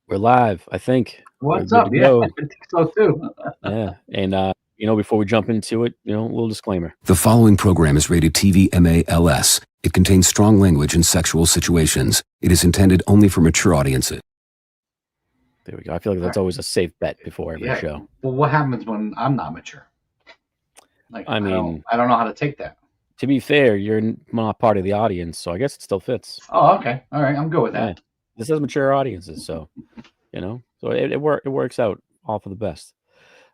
We're live, I think. We're What's good to up? Yeah, I go. think so too. Yeah, and, before we jump into it, a little disclaimer. The following program is rated TV MALS. It contains strong language and sexual situations. It is intended only for mature audiences. There we go. I feel like that's always a safe bet before every Yeah. show. Well, what happens when I'm not mature? Like, I I mean, don't know how to take that. to be fair, you're not part of the audience, so I guess it still fits. Oh, okay. All right. I'm good with Yeah. that. This is mature audiences, so, so it works out all for the best.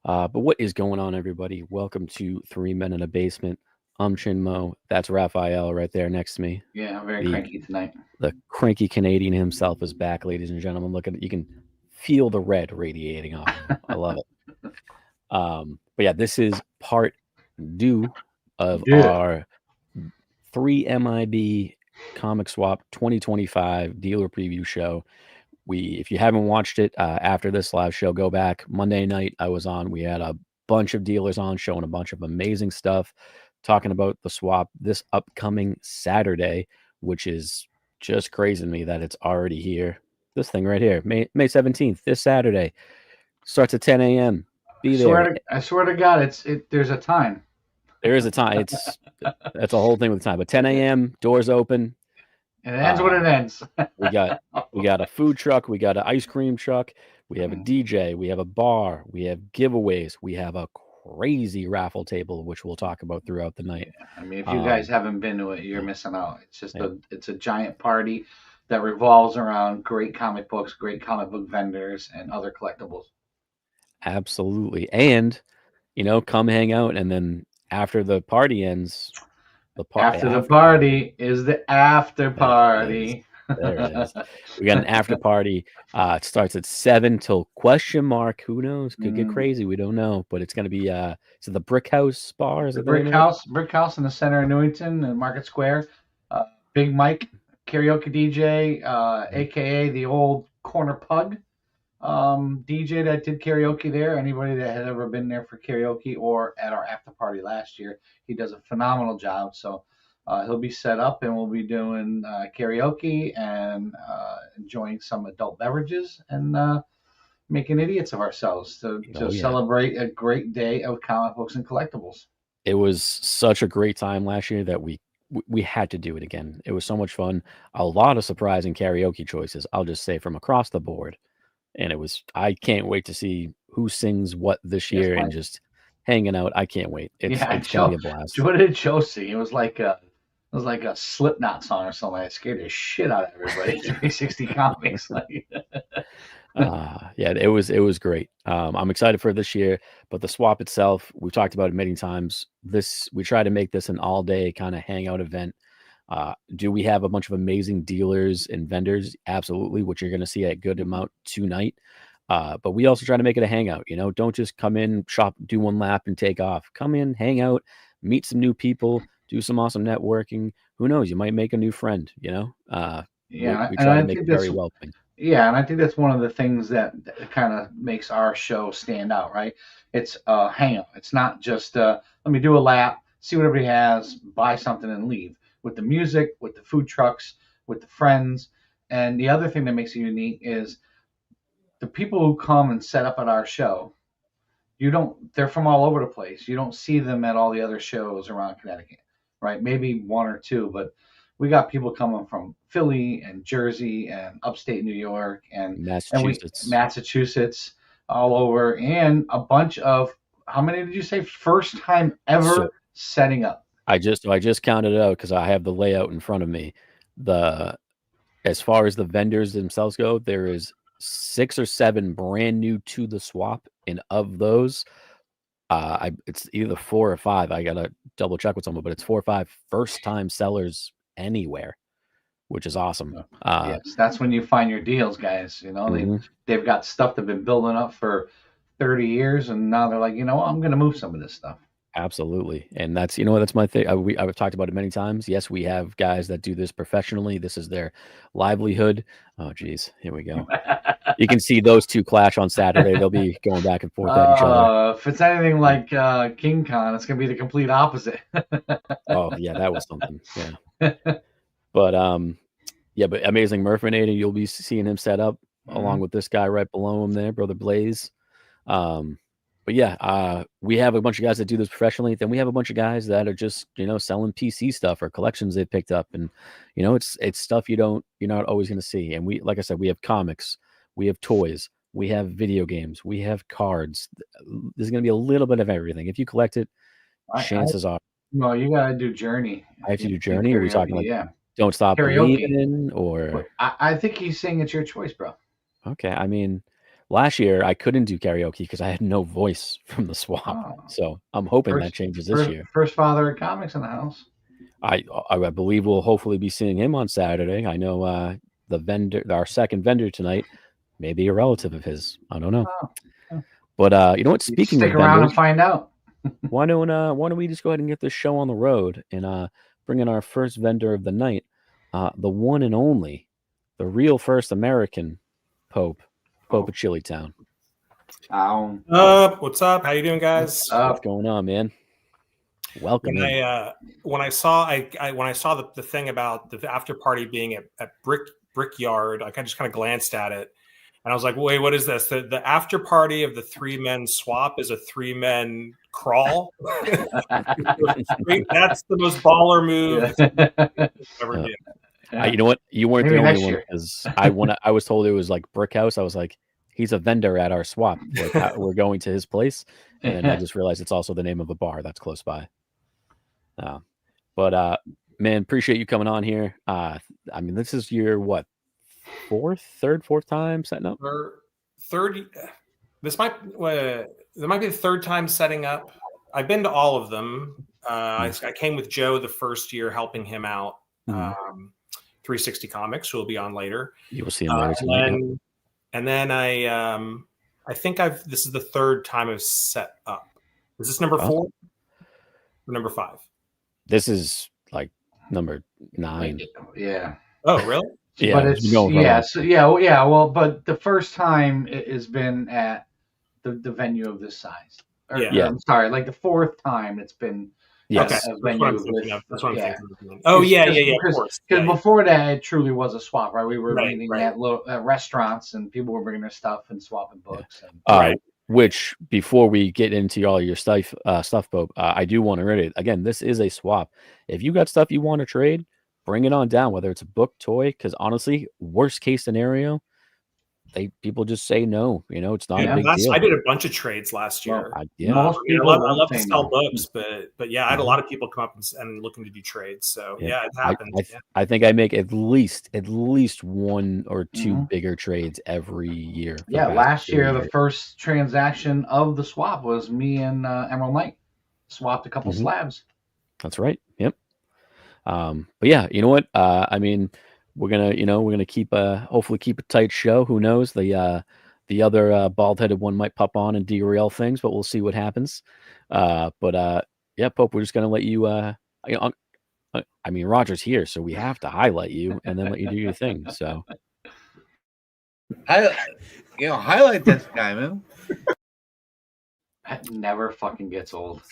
But what is going on, everybody? Welcome to 3 Men in a Basement. I'm Chinmo. That's Raphael right there next to me. Yeah, I'm very cranky tonight. The cranky Canadian himself is back, ladies and gentlemen. Look at it. You can feel the red radiating off him. I love it. But yeah, this is part 2 of our 3 MIB Comic Swap 2025 dealer preview show. If you haven't watched it after this live show, go back. Monday night I was on. We had a bunch of dealers on showing a bunch of amazing stuff, talking about the swap this upcoming Saturday, which is just crazy to me that it's already here. This thing right here, May 17th, this Saturday, starts at 10 a.m. Be there. I swear to God, there's a time. There is a time. That's a whole thing with time. But 10 a.m. doors open. And it ends when it ends. we got a food truck. We got an ice cream truck. We have a DJ. We have a bar. We have giveaways. We have a crazy raffle table, which we'll talk about throughout the night. I mean, if you guys haven't been to it, you're missing out. It's just it's a giant party that revolves around great comic books, great comic book vendors, and other collectibles. Absolutely. And, come hang out. And then after the party ends, after the party is the after party. There it is. We got an after party. It starts at 7 till ? Who knows? Could get crazy. We don't know. But it's going to be so the Brick House Bar. Is the it Brick House in the center of Newington and Market Square. Big Mike, karaoke DJ, aka the old corner pug. DJ that did karaoke there. Anybody that had ever been there for karaoke or at our after party last year, he does a phenomenal job. So he'll be set up and we'll be doing karaoke and enjoying some adult beverages and making idiots of ourselves to celebrate a great day of comic books and collectibles. It was such a great time last year that we had to do it again. It was so much fun. A lot of surprising karaoke choices, I'll just say, from across the board. And I can't wait to see who sings what this year and just hanging out. I can't wait. It's gonna be a blast. What did Joe sing? It was like a Slipknot song or something. It scared the shit out of everybody. 360 Comics. Yeah, it was great. I'm excited for this year, but the swap itself, we've talked about it many times. We try to make this an all-day kind of hangout event. Do we have a bunch of amazing dealers and vendors? Absolutely, which you're going to see a good amount tonight. But we also try to make it a hangout. Don't just come in, shop, do one lap, and take off. Come in, hang out, meet some new people, do some awesome networking. Who knows? You might make a new friend. We try to make it very welcoming. Yeah, and I think that's one of the things that kind of makes our show stand out, right? It's a hangout. It's not just let me do a lap, see what everybody has, buy something, and leave. With the music, with the food trucks, with the friends. And the other thing that makes it unique is the people who come and set up at our show, they're from all over the place. You don't see them at all the other shows around Connecticut, right? Maybe one or two, but we got people coming from Philly and Jersey and upstate New York and Massachusetts, all over, and a bunch of, how many did you say? First time ever setting up. I just counted it out because I have the layout in front of me. As far as the vendors themselves go, there is 6 or 7 brand new to the swap, and of those, it's either 4 or 5. I gotta double check with someone, but it's 4 or 5 first time sellers anywhere, which is awesome. Yes, that's when you find your deals, guys. They've got stuff they've been building up for 30 years, and now they're like, I'm going to move some of this stuff. Absolutely. And that's my thing. I've talked about it many times. Yes, we have guys that do this professionally. This is their livelihood. Oh, geez. Here we go. You can see those two clash on Saturday. They'll be going back and forth at each other. If it's anything like King Con, it's going to be the complete opposite. Oh, yeah, that was something. Yeah. But, but Amazing Murphinator, you'll be seeing him set up. along with this guy right below him there, Brother Blaze. But yeah, we have a bunch of guys that do this professionally. Then we have a bunch of guys that are just, selling PC stuff or collections they picked up. And, it's stuff you're not always going to see. And like I said, we have comics, we have toys, we have video games, we have cards. There's going to be a little bit of everything. If you collect it, chances are. Well, you got to do Journey. I have to do Journey. Are we talking like Don't Stop Karaoke. Believing? Or I think he's saying it's your choice, bro. Okay. I mean, last year I couldn't do karaoke because I had no voice from the swap. Oh. So I'm hoping that changes this year. First father of comics in the house. I believe we'll hopefully be seeing him on Saturday. I know the vendor, our second vendor tonight, may be a relative of his. I don't know. Oh. But you know what? Speaking Stick of around vendors, and find out. why don't we just go ahead and get this show on the road and bring in our first vendor of the night, the one and only, the real first American Pope of Chilitown. What's up? How you doing, guys? What's going on, man? Welcome. When I saw the thing about the after party being at Brickyard, I just kind of glanced at it, and I was like, "Wait, what is this? The after party of the 3-men swap is a 3-men crawl? That's the most baller move ever did." You know what? You weren't the only one, because I was told it was like Brick House. I was like, he's a vendor at our swap. Like, we're going to his place, and then I just realized it's also the name of a bar that's close by. But man, appreciate you coming on here. I mean, this is your fourth time setting up. Third. There might be the third time setting up. I've been to all of them. I came with Joe the first year, helping him out. 360 Comics, who will be on later. You will see him later. And then I think this is the third time I've set up. Is this number 4 or number 5? This is like number 9. Yeah. Oh, really? Yeah. But it's well, but the first time it has been at the venue of this size. I'm sorry, like the fourth time it's been. Yes. Okay. That's what I'm thinking. Oh, yeah. Of course. Because before that, it truly was a swap, right? We were meeting at restaurants, and people were bringing their stuff and swapping books. Which, before we get into all your stuff, Pope, I do want to read it. Again, this is a swap. If you got stuff you want to trade, bring it on down, whether it's a book, toy, because honestly, worst case scenario, people just say no. It's not a big deal. I did a bunch of trades last year. I love to sell books, but yeah, I had a lot of people come up and looking to do trades. So it happens. I think I make at least 1 or 2 bigger trades every year. Yeah, last year the first transaction of the swap was me and Emerald Knight swapped a couple slabs. That's right. Yep. But yeah, you know what? I mean, we're gonna keep hopefully keep a tight show. Who knows? The other bald-headed one might pop on and derail things, but we'll see what happens. Yeah, Pope, we're just gonna let you. I mean, Roger's here, so we have to highlight you and then let you do your thing. So, highlight this guy, man. That never fucking gets old.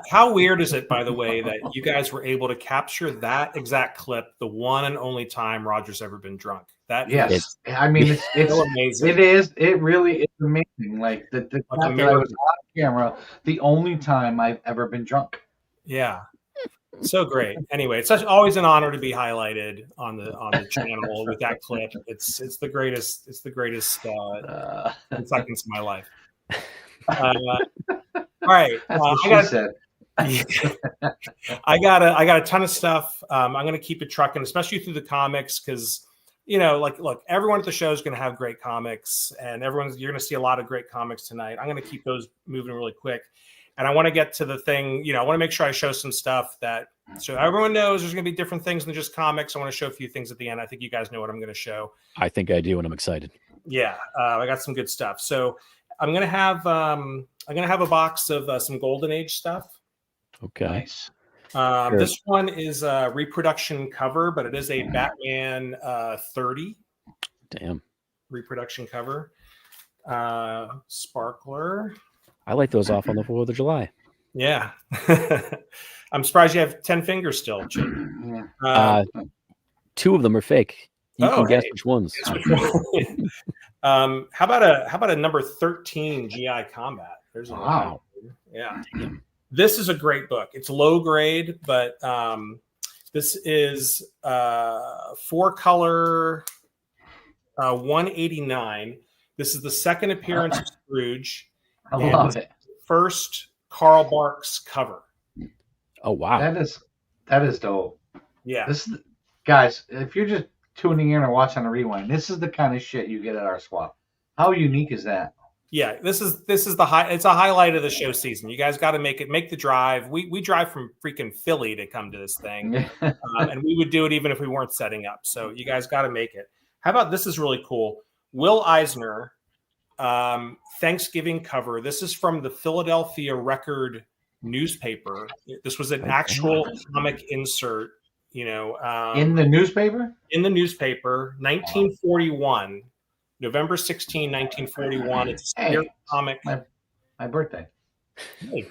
How weird is it, by the way, that you guys were able to capture that exact clip the one and only time Roger's ever been drunk? I mean, it's so amazing. It is. It really is amazing. Like the fact that I was on camera, the only time I've ever been drunk. Yeah, so great. Anyway, it's always an honor to be highlighted on the channel with that clip. It's the greatest. It's the greatest 10 seconds of my life. All right. That's what she said. I got a ton of stuff. I'm going to keep it trucking, especially through the comics, because look, everyone at the show is going to have great comics, and you're going to see a lot of great comics tonight. I'm going to keep those moving really quick, and I want to get to the thing. I want to make sure I show some stuff so everyone knows there's going to be different things than just comics. I want to show a few things at the end. I think you guys know what I'm going to show. I think I do, and I'm excited. Yeah, I got some good stuff. So I'm gonna have a box of some Golden Age stuff. Okay. Nice. Sure. This one is a reproduction cover, but it is a Batman 30. Damn. Reproduction cover. Sparkler. I light those off on the 4th of July. Yeah. I'm surprised you have 10 fingers still, Jake. 2 of them are fake. You can guess which ones. How about a number 13 GI Combat? There's a Wow. Yeah. Damn. This is a great book. It's low grade, but this is 4-color 189. This is the second appearance of Scrooge. I and love it. First Carl Barks cover. Oh wow. That is dope. Yeah. This is, guys, if you're just tuning in or watching a rewind, this is the kind of shit you get at our swap. How unique is that? Yeah, this is the high. It's a highlight of the show season. You guys got to make the drive. We drive from freaking Philly to come to this thing, and we would do it even if we weren't setting up. So you guys got to make it. How about this? Is really cool. Will Eisner, Thanksgiving cover. This is from the Philadelphia Record newspaper. This was an actual comic insert. You know, In the newspaper? in the newspaper, 1941. November 16, 1941. It's a Spirit comic. My birthday. Hey.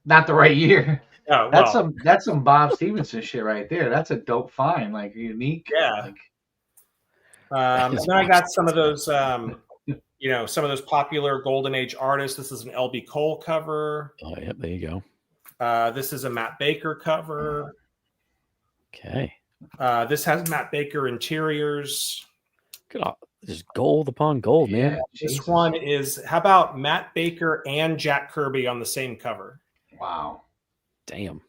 Not the right year. Oh, That's well, some Bob Stevenson shit right there. That's a dope find, like unique. Yeah. Like, and then I got some of those, some of those popular Golden Age artists. This is an LB Cole cover. Oh yeah, there you go. This is a Matt Baker cover. Okay. This has Matt Baker interiors. Good. Just gold upon gold, man. This Jesus. one is, how about Matt Baker and Jack Kirby on the same cover? Wow. Damn.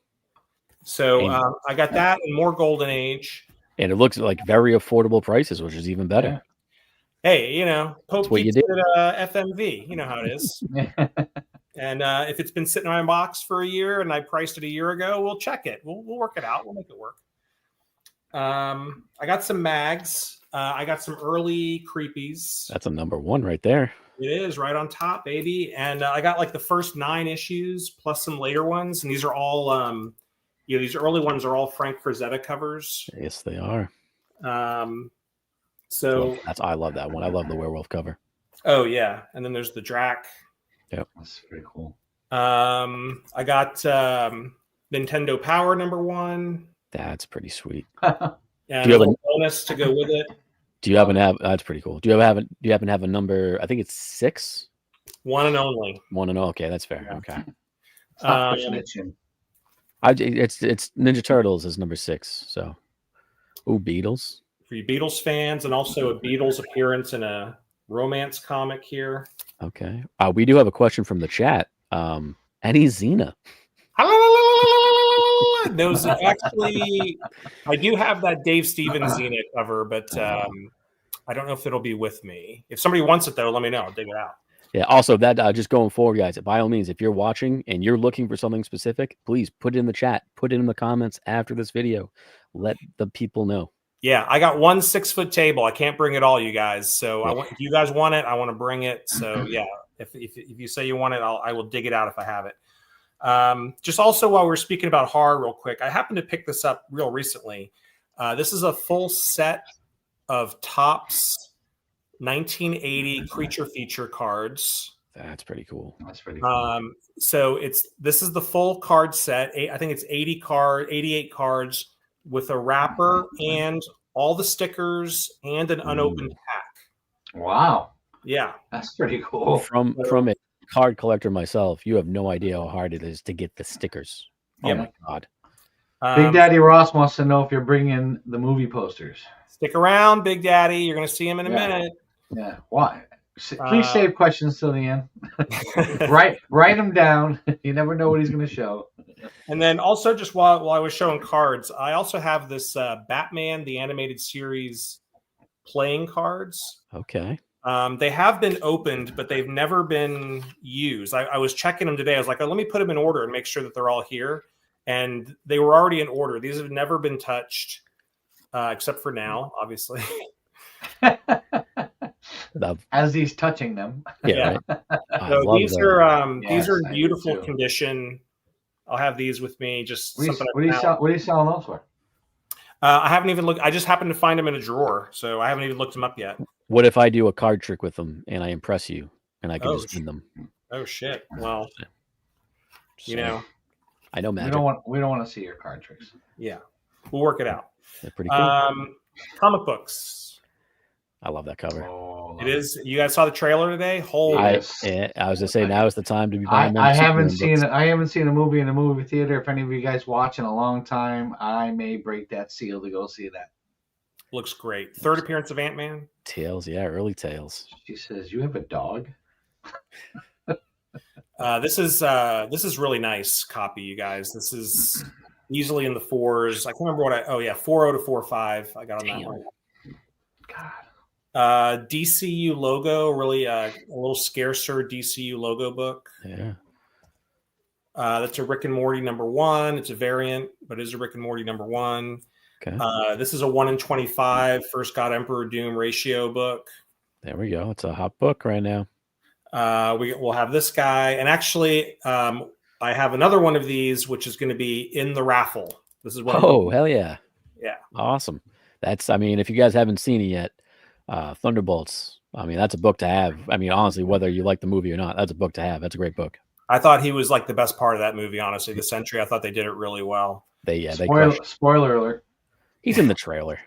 So And- I got that and more Golden Age. And it looks like very affordable prices, which is even better. Hey, Pope That's what you keeps did. it at FMV. You know how it is. And if it's been sitting in my box for a year and I priced it a year ago, we'll check it. We'll work it out. We'll make it work. I got some mags. I got some early creepies. That's a number one right there. It is right on top, baby. And I got like the first 9 issues plus some later ones. And these are all, these early ones are all Frank Frazetta covers. Yes, they are. So, I love that one. I love the werewolf cover. oh yeah. And then there's the Drac. That's pretty cool. I got Nintendo Power #1. That's pretty sweet. And Do you a have a- little bonus to go with it. Do you happen to have? That's pretty cool. Do you happen to have a number? I think it's 6. One and only. 1 and 0. Okay, that's fair. Yeah. Okay. Stop pushing it, Jim. It's Ninja Turtles is number 6. So, ooh, Beatles. For you Beatles fans, and also a Beatles appearance in a romance comic here. Okay. We do have a question from the chat. Any Xena? Those actually, I do have that Dave Stevens Xena cover, but I don't know if it'll be with me. If somebody wants it though, let me know. I'll dig it out. Yeah. Also, that just going forward, guys. By all means, if you're watching and you're looking for something specific, please put it in the chat. Put it in the comments after this video. Let the people know. Yeah, I got one 6-foot table. I can't bring it all, you guys. So if you guys want it, I want to bring it. So yeah, if you say you want it, I will dig it out if I have it. Just also while we're speaking about horror real quick, I happened to pick this up real recently. This is a full set of Topps 1980 creature feature cards. That's pretty cool. That's pretty cool. So this is the full card set. I think it's 88 cards with a wrapper and all the stickers and an unopened pack. Wow. Yeah. That's pretty cool. From a card collector myself, you have no idea how hard it is to get the stickers. Oh Yep. my god. Big Daddy Ross wants to know if you're bringing the movie posters. Stick around, Big Daddy. You're going to see him in a Yeah. minute. Yeah. Why? Please save questions till the end. Write them down. You never know what he's going to show. And then also, just while I was showing cards, I also have this Batman the Animated Series playing cards. Okay. They have been opened, but they've never been used. I was checking them today. I was like, oh, let me put them in order and make sure that they're all here. And they were already in order. These have never been touched, except for now, obviously. As he's touching them. Yeah. Right? I So love these that. are Yes, in I do beautiful too. condition. I'll have these with me. Just What something. are you selling those for? I haven't even looked. I just happened to find them in a drawer, so I haven't even looked them up yet. What if I do a card trick with them and I impress you and I can Oh, just win them? Oh shit! Well, you So, know, I know We magic. don't want to see your card tricks. yeah, we'll work it out. They're pretty cool. Comic books. I love that cover. Oh, It is. You guys saw the trailer today? Holy! Yes. I was gonna say now is the time to be buying them I haven't Superman books. I haven't seen a movie in a movie theater. If any of you guys watch in a long time, I may break that seal to go see that. Looks great. Third appearance of Ant-Man. Tales, yeah, early Tales. She says, "You have a dog." This is really nice copy, you guys. This is easily in the fours. I can't remember what 4.0 to 4.5. I got on that Damn. one. God. DCU logo, really a little scarcer DCU logo book. Yeah. That's a Rick and Morty #1. It's a variant, but it is a Rick and Morty #1. Okay. This is a 1 in 25 First God Emperor Doom ratio book. There we go. It's a hot book right now. We'll have this guy, and actually, I have another one of these, which is going to be in the raffle. This is one. Oh, hell yeah. Yeah. Awesome. That's, I mean, if you guys haven't seen it yet, Thunderbolts, I mean, that's a book to have. I mean, honestly, whether you like the movie or not, that's a book to have. That's a great book. I thought he was like the best part of that movie, honestly. The Sentry, I thought they did it really well. They crushed it. Spoiler alert. He's in the trailer.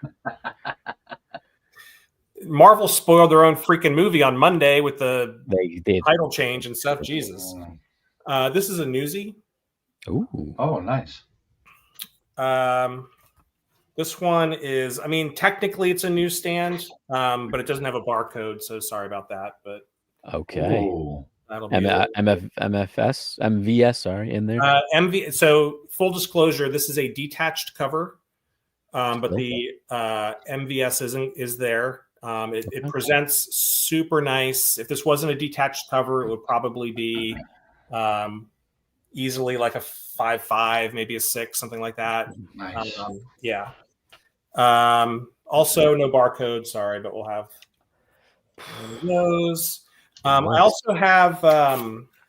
Marvel spoiled their own freaking movie on Monday with the They did. title change and stuff. Jesus. This is a newsie. Ooh. Oh, nice. This one is, I mean, technically it's a newsstand, but it doesn't have a barcode, so sorry about that. But Okay. Ooh. that'll be MVS, sorry, in there. MV. So full disclosure, this is a detached cover, but the MVS is there. It presents super nice. If this wasn't a detached cover, it would probably be easily like a 5.5, maybe a 6, something like that. Nice. Yeah. Also, no barcode. Sorry, but we'll have one of those. I also have.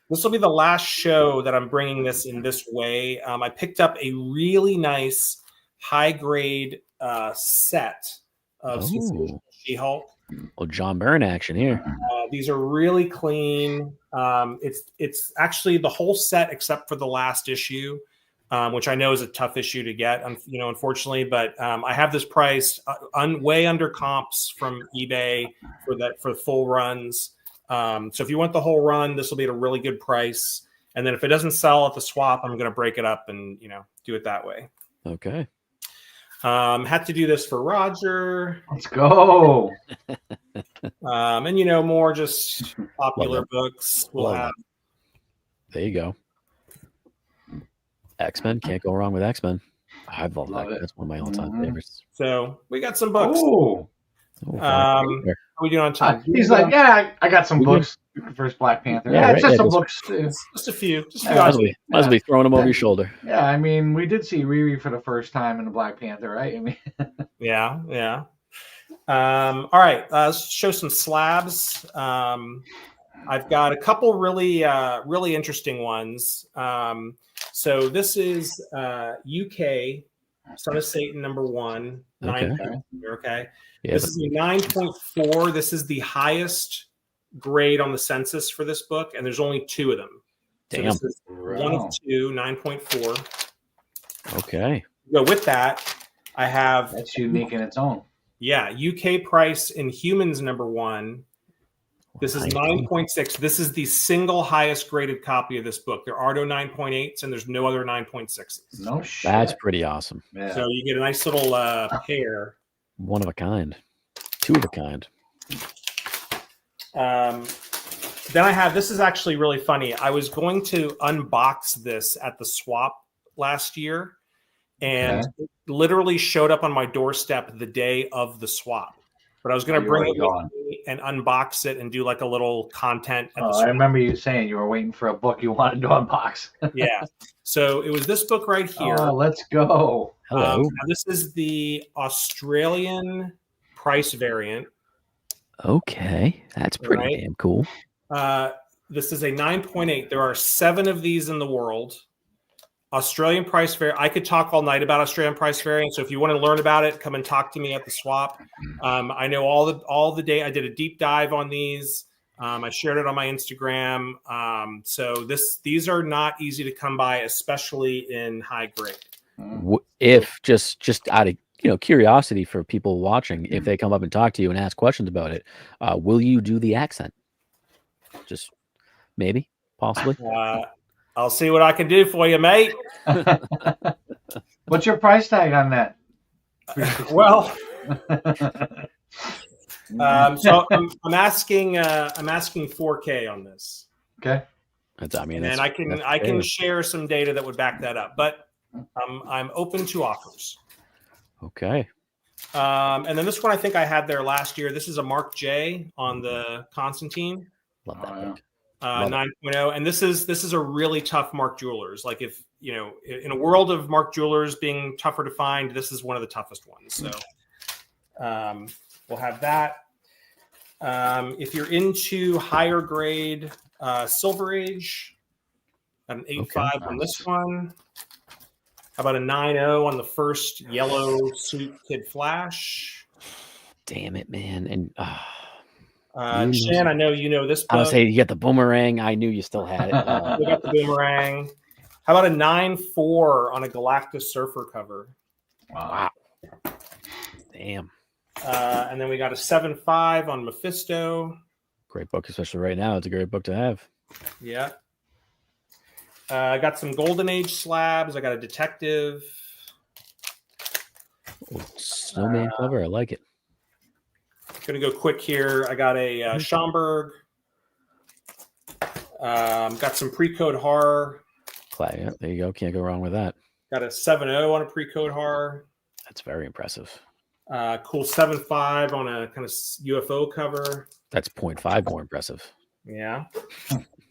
This will be the last show that I'm bringing this in this way. I picked up a really nice high grade set of She-Hulk. Well, John Byrne action here. These are really clean. It's actually the whole set except for the last issue, which I know is a tough issue to get, unfortunately. But I have this priced way under comps from eBay for full runs. So if you want the whole run, this will be at a really good price. And then if it doesn't sell at the swap, I'm going to break it up and do it that way. Okay. Had to do this for Roger. Let's go. And more just popular books. We'll have. There you go. X-Men, can't go wrong with X-Men. I love that. That's one of my all-time favorites. So we got some books. Ooh. How are we doing on time? He's like, yeah, I got some books. First Black Panther. Yeah, Yeah, right, it's just yeah, some just- books. Just a few. Must be throwing them over your shoulder. Yeah, I mean, we did see Riri for the first time in the Black Panther, right? I mean, Yeah. All right. Let's show some slabs. I've got a couple really interesting ones. So this is UK Son of Satan #1. Okay. Yeah, This is a 9.4. This is the highest grade on the census for this book, and there's only 2 of them. So Damn. this is one of 2, 9.4. Okay. So with that, I have that's unique in its own. UK price in humans #1. This is 9.6. This is the single highest graded copy of this book. There are no 9.8s and there's no other 9.6s. No shit. That's pretty awesome. Yeah. So you get a nice little pair. One of a kind. 2 of a kind. Then I have, this is actually really funny. I was going to unbox this at the swap last year, and it literally showed up on my doorstep the day of the swap. But I was going to bring it with me and unbox it and do like a little content. At the swap. I remember you saying you were waiting for a book you wanted to unbox. Yeah. So it was this book right here. Oh, let's go. Hello. Now this is the Australian price variant. Okay. That's pretty damn cool. This is a 9.8. There are 7 of these in the world. Australian price variant. I could talk all night about Australian price variant. So if you want to learn about it, come and talk to me at the swap. I know all the day. I did a deep dive on these. I shared it on my Instagram. So these are not easy to come by, especially in high grade. If just out of curiosity for people watching, if they come up and talk to you and ask questions about it, will you do the accent? Just maybe, possibly. I'll see what I can do for you, mate. What's your price tag on that? Well, so I'm asking 4K on this. Okay. And I can share some data that would back that up, but I'm open to offers. Okay. And then this one I think I had there last year. This is a Mark J on the Constantine. Love that book. 9.0, and this is a really tough Mark Jewelers. Like, if in a world of Mark Jewelers being tougher to find, this is one of the toughest ones. So we'll have that. If you're into higher grade Silver Age, an 8.5 on this one. How about a 9.0 on the first yellow Suit Kid Flash? Damn it, man! And Shan, I know you know this book. I was saying, you got the Boomerang. I knew you still had it. We got the Boomerang. How about a 9.4 on a Galactus Surfer cover? Wow. Damn. And then we got a 7.5 on Mephisto. Great book, especially right now. It's a great book to have. Yeah. I got some Golden Age slabs. I got a Detective. Oh, Snowman cover. I like it. Going to go quick here. I got a Schomburg. Got some pre-code horror. Yeah, there you go. Can't go wrong with that. Got a 7.0 on a pre-code horror. That's very impressive. Cool 7.5 on a kind of UFO cover. That's 0.5 more impressive. Yeah.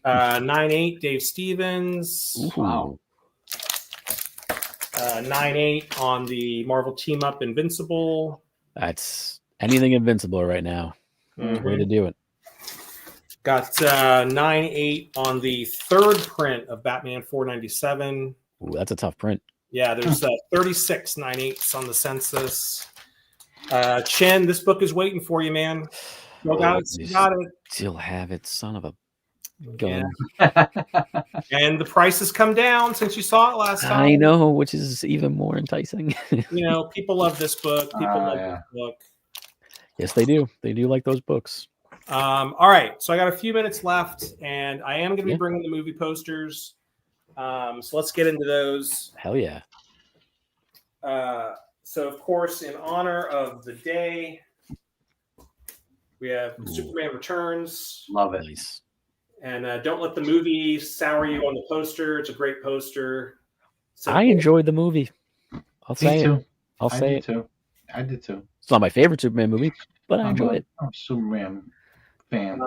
9.8 Dave Stevens. Ooh. Wow. 9.8 on the Marvel Team Up Invincible. That's anything Invincible right now. Way to do it. Got 9.8 on the third print of Batman 497. Ooh, that's a tough print. Yeah, there's 36 9.8s on the census. Chen, this book is waiting for you, man. You got it. Still have it, son of a gun. Yeah. And the price has come down since you saw it last time. I know, which is even more enticing. People love this book. People love this book. Yes, they do. They do like those books. All right, so I got a few minutes left, and I am going to be bringing the movie posters. So let's get into those. Hell yeah. So, of course, in honor of the day, we have Superman Returns. Love it. Nice. And don't let the movie sour you on the poster. It's a great poster. So I enjoyed the movie. I'll say too. it. I'll say it. Too. I did too. It's not my favorite Superman movie, but I enjoyed it. I'm a Superman fan.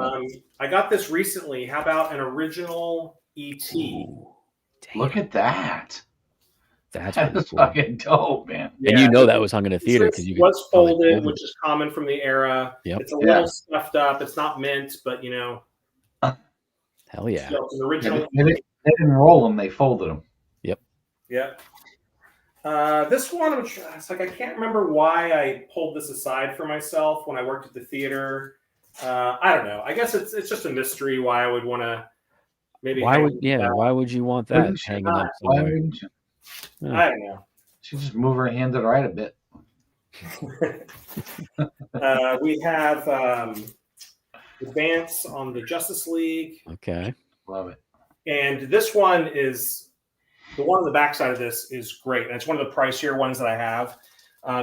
I got this recently. How about an original E.T.? Look at that. That's cool. Fucking dope, man. And you know that was hung in a theater because you was folded, which is common from the era. Yep. It's a little stuffed up. It's not mint, but hell yeah. So it's an original. They didn't roll them; they folded them. Yep. Yep. This one, it's like I can't remember why I pulled this aside for myself when I worked at the theater. I don't know. I guess it's just a mystery why I would want to. Maybe why would you want that hanging up somewhere? I don't know. She just move her hand to the right a bit. We have Advance on the Justice League. Okay. Love it. And this one is the one on the backside of this is great. And it's one of the pricier ones that I have.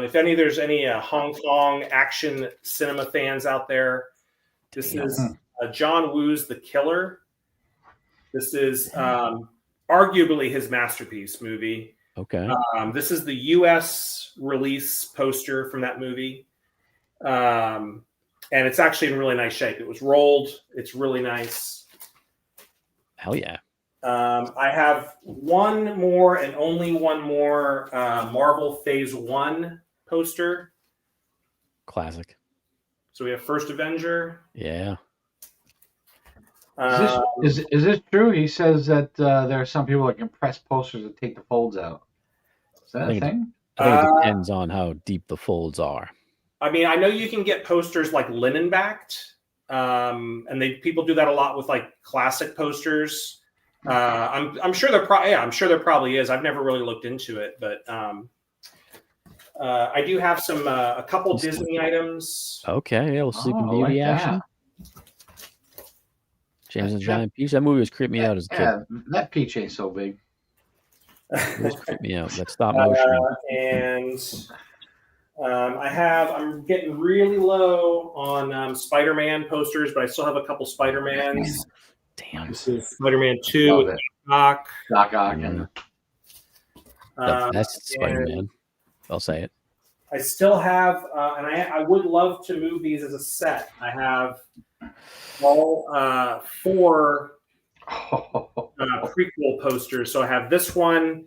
If there's any Hong Kong action cinema fans out there, this is John Woo's The Killer. This is arguably his masterpiece movie. Okay. This is the U.S. release poster from that movie. And it's actually in really nice shape. It was rolled. It's really nice. Hell yeah. I have one more and only one more Marvel Phase 1 poster. Classic. So we have First Avenger. Yeah. Is this true? He says that there are some people that can press posters and take the folds out. Is that a thing? I think it depends on how deep the folds are. I mean, I know you can get posters like linen backed, and people do that a lot with like classic posters. I'm sure there probably is. I've never really looked into it, but I do have some a couple Disney items. Okay, yeah, little Sleeping Oh, I Beauty like action. that. James and the Giant Peach. That movie was creeping me out as a kid. Yeah, that peach ain't so big. It was creeping me out. That stop motion. And I'm getting really low on Spider-Man posters, but I still have a couple Spider-Mans. Damn. This is Spider-Man 2 Love with it. Doc. Doc Ock and The best Spider-Man. I'll say it. I still have, and I would love to move these as a set. I have all 4 prequel posters. So I have this one,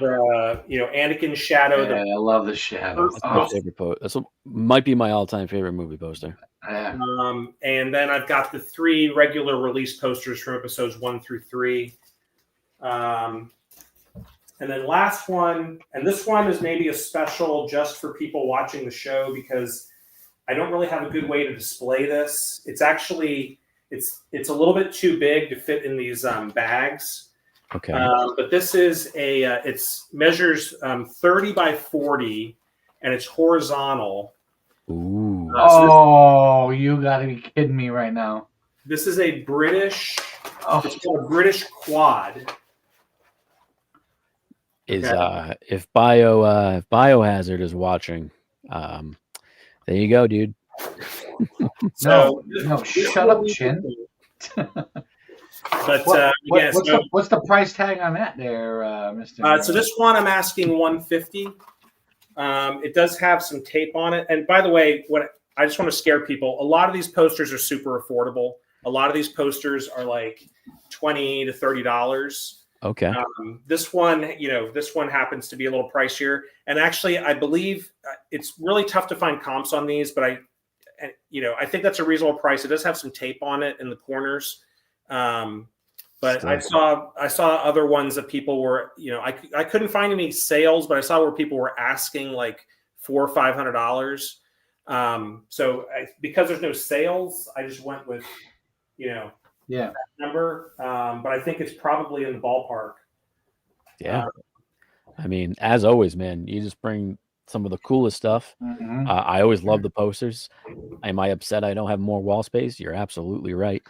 the Anakin Shadow. yeah, I love the shadow. That's my favorite poster. That's might be my all-time favorite movie poster. Yeah. And then I've got the 3 regular release posters from episodes 1 through 3. And then last one, and this one is maybe a special just for people watching the show because I don't really have a good way to display this. It's actually it's a little bit too big to fit in these bags. Okay. But this is it measures 30 by 40, and it's horizontal. Ooh. Oh, you got to be kidding me right now. This is a British. Oh, It's called a British quad. Is Okay. if Biohazard is watching, there you go, dude. So no, shut up, Chin. But what's the price tag on that there, Mr. So this one I'm asking $150. It does have some tape on it. And by the way, I just want to scare people. A lot of these posters are super affordable. A lot of these posters are like $20 to $30. Okay. This one happens to be a little pricier. And actually, I believe it's really tough to find comps on these, but I think that's a reasonable price. It does have some tape on it in the corners. But I saw other ones that people were, I couldn't find any sales, but I saw where people were asking like $400 or $500. So because there's no sales, I just went with, that number. But I think it's probably in the ballpark. Yeah. I mean, as always, man, you just bring some of the coolest stuff. Mhm. I always love the posters. Am I upset I don't have more wall space? You're absolutely right.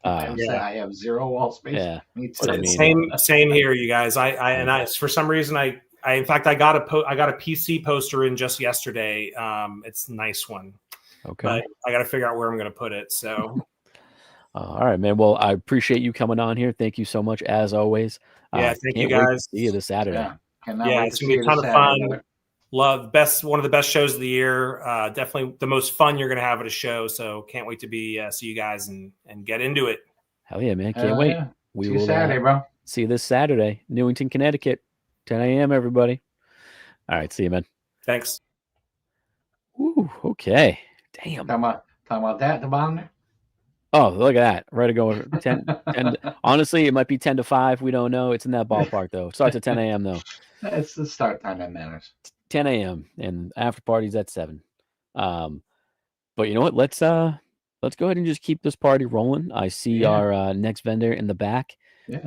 I have 0 wall space. Yeah. Me But I too. mean- Same here, you guys. I for some reason I in fact I got a PC poster in just yesterday. It's a nice one. Okay. But I got to figure out where I'm going to put it. So All right, man. Well, I appreciate you coming on here. Thank you so much, as always. Yeah, thank you, can't wait to guys. see you this Saturday. Yeah. Cannot Yeah, wait it's to gonna be see a you ton of this fun. Saturday. love one of the best shows of the year. Definitely the most fun you're going to have at a show. So can't wait to see you guys and get into it. Hell yeah, man. Can't Hell wait. yeah. We See you will Saturday, bro. see you this Saturday, Newington, Connecticut, 10 a.m., everybody. All right, see you, man. Thanks. Ooh, okay. Damn. Talking about that at the bottom there? Oh, look at that. Right to go 10. Honestly, it might be 10 to 5. We don't know. It's in that ballpark, though. It starts at 10 a.m., though. It's the start time that matters. 10 a.m. and after party's at 7. But you know what? Let's go ahead and just keep this party rolling. I see Yeah. our next vendor in the back. Yeah.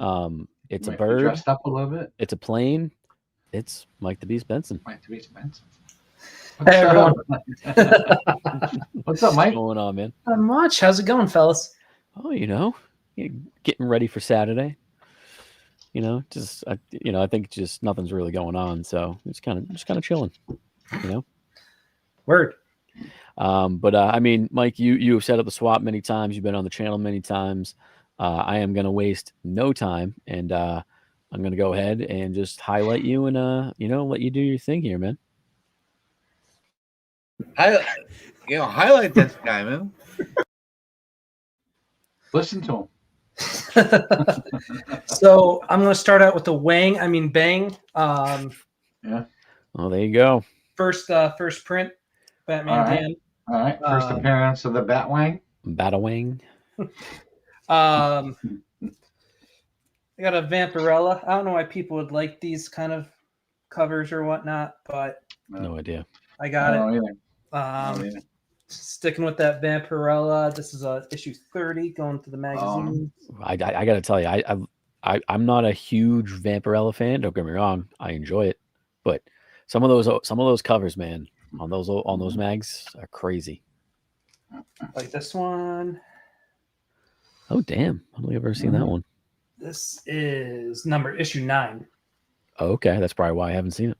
It's a Might be bird. dressed up a little bit. It's a plane. It's Mike the Beast Benson. Might be expensive. Hey, everyone. What's up, Mike? What's going on, man? Not much. How's it going, fellas? Oh, getting ready for Saturday. I think just nothing's really going on, so it's kind of chilling. Word. But I mean, Mike, you have set up the swap many times. You've been on the channel many times. I am going to waste no time, and I'm going to go ahead and just highlight you and let you do your thing here, man. Highlight this guy, man. Listen to him. So I'm going to start out with the Bang. Oh, there you go. First print, Batman All right. Dan. All right. First appearance of the Batwang. Batawang. I got a Vampirella. I don't know why people would like these kind of covers or whatnot, but No idea. I got I it. don't either. I don't either. Sticking with that Vampirella. This is issue 30 going to the magazine. I got to tell you, I'm not a huge Vampirella fan. Don't get me wrong. I enjoy it. But Some of those covers, man, on those mags are crazy. Like this one. Oh damn! I don't think I've ever seen that one. This is issue 9. Okay, that's probably why I haven't seen it.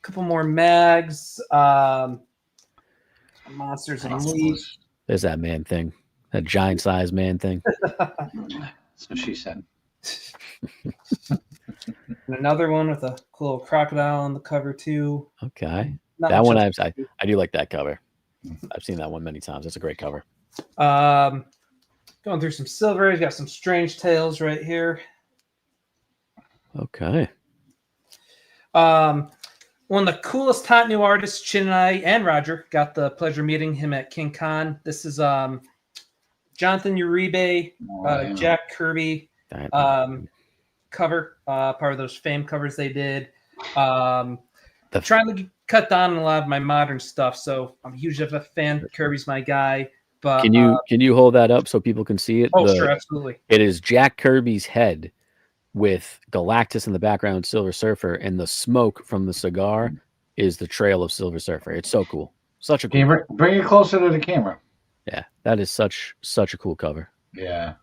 Couple more mags. Monsters Unleashed. There's that man thing, that giant size man thing. That's what she said. And another one with a cool little crocodile on the cover too. Okay, Not that much one else. I do like that cover. I've seen that one many times. That's a great cover. Going through some silver. He's got some Strange Tales right here. Okay. One of the coolest hot new artists, Chin and I and Roger got the pleasure of meeting him at King Con. This is Jonathan Uribe, Jack Kirby cover, part of those fame covers they did. Trying to cut down on a lot of my modern stuff, so I'm a huge fan. Kirby's my guy. But Can you hold that up so people can see it? Oh, sure, absolutely. It is Jack Kirby's head with Galactus in the background, Silver Surfer, and the smoke from the cigar is the trail of Silver Surfer. It's so cool. Such a cool Can you bring it closer to the camera? Yeah, that is such a cool cover. Yeah.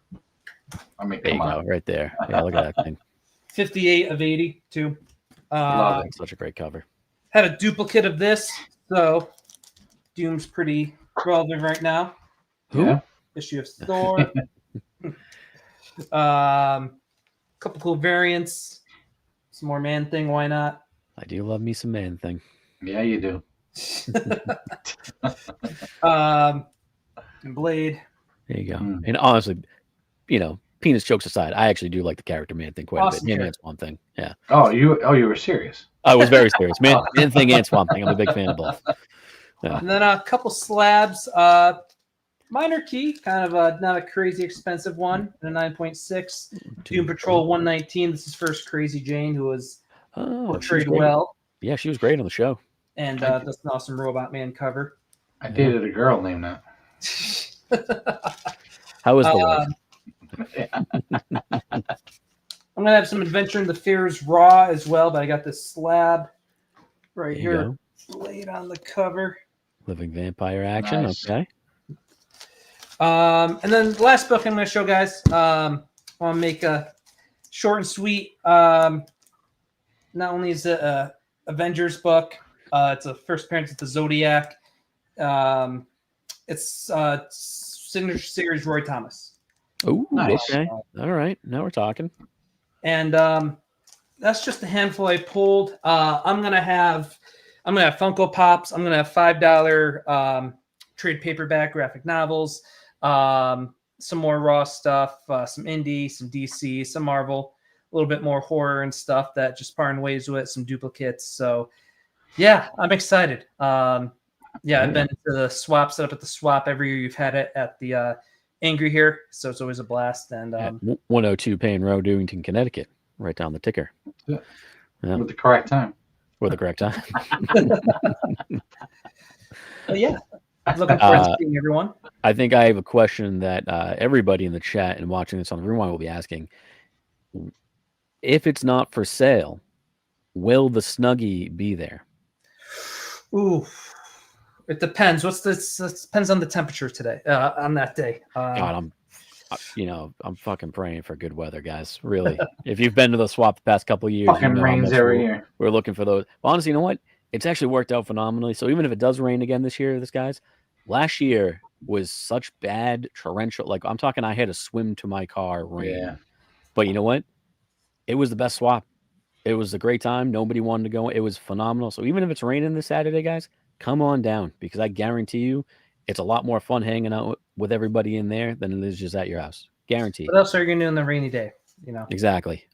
I mean, There you come go, on. right there. Yeah, look at that thing. 58 of 80 too. Love it. Such a great cover. Had a duplicate of this, so Doom's pretty relevant right now. Yeah. Issue of Thor. Couple cool variants. Some more Man Thing, why not? I do love me some Man Thing. Yeah, you do. And Blade. There you go. Mm. And honestly, penis jokes aside, I actually do like the character Man Thing quite Awesome a bit. Yeah, character. Man Swamp Thing. Yeah. Oh, you were serious. I was very serious. Man Thing and Swamp Thing. I'm a big fan of both. Yeah. And then a couple slabs. Minor key, kind of not a crazy expensive one, and a 9.6. Doom Patrol 119. This is first Crazy Jane, who was portrayed well. Yeah, she was great on the show. And that's an awesome Robot Man cover. I dated a girl named that. How was the I'm gonna have some Adventure in the Fears Raw as well, but I got this slab right There you here. go. Blade on the cover. Living Vampire action? Nice. Okay. And then the last book I'm going to show guys. I want to make a short and sweet. Not only is it a Avengers book, it's a first appearance of the Zodiac. It's signature series Roy Thomas. Oh, Nice. okay. All right. Now we're talking. And that's just a handful I pulled. I'm gonna have Funko Pops. I'm gonna have $5 trade paperback graphic novels. Some more raw stuff, some indie, some DC, some Marvel, a little bit more horror and stuff that just parting ways with, some duplicates. So yeah, I'm excited. I've been to the swap, set up at the swap every year you've had it at the Angry here, so it's always a blast. And At 102 Payne Road, Newington, Connecticut. Right down the ticker. Yeah. Yeah. With the correct time. With the correct time. but yeah, looking forward to seeing everyone. I think I have a question that everybody in the chat and watching this on the Rewind will be asking. If it's not for sale, will the Snuggie be there? Ooh, it depends. Depends on the temperature today, on that day. God, I'm fucking praying for good weather, guys. Really. If you've been to the swap the past couple of years, Fucking how rains much every year. we're looking for those. But honestly, you know what? It's actually worked out phenomenally. So even if it does rain again this year, last year was such bad torrential. Like I'm talking, I had to swim to my car rain. Yeah. But you know what? It was the best swap. It was a great time. Nobody wanted to go. It was phenomenal. So even if it's raining this Saturday, guys, come on down because I guarantee you it's a lot more fun hanging out with everybody in there than it is just at your house. Guaranteed. What else are you gonna do on the rainy day? Exactly.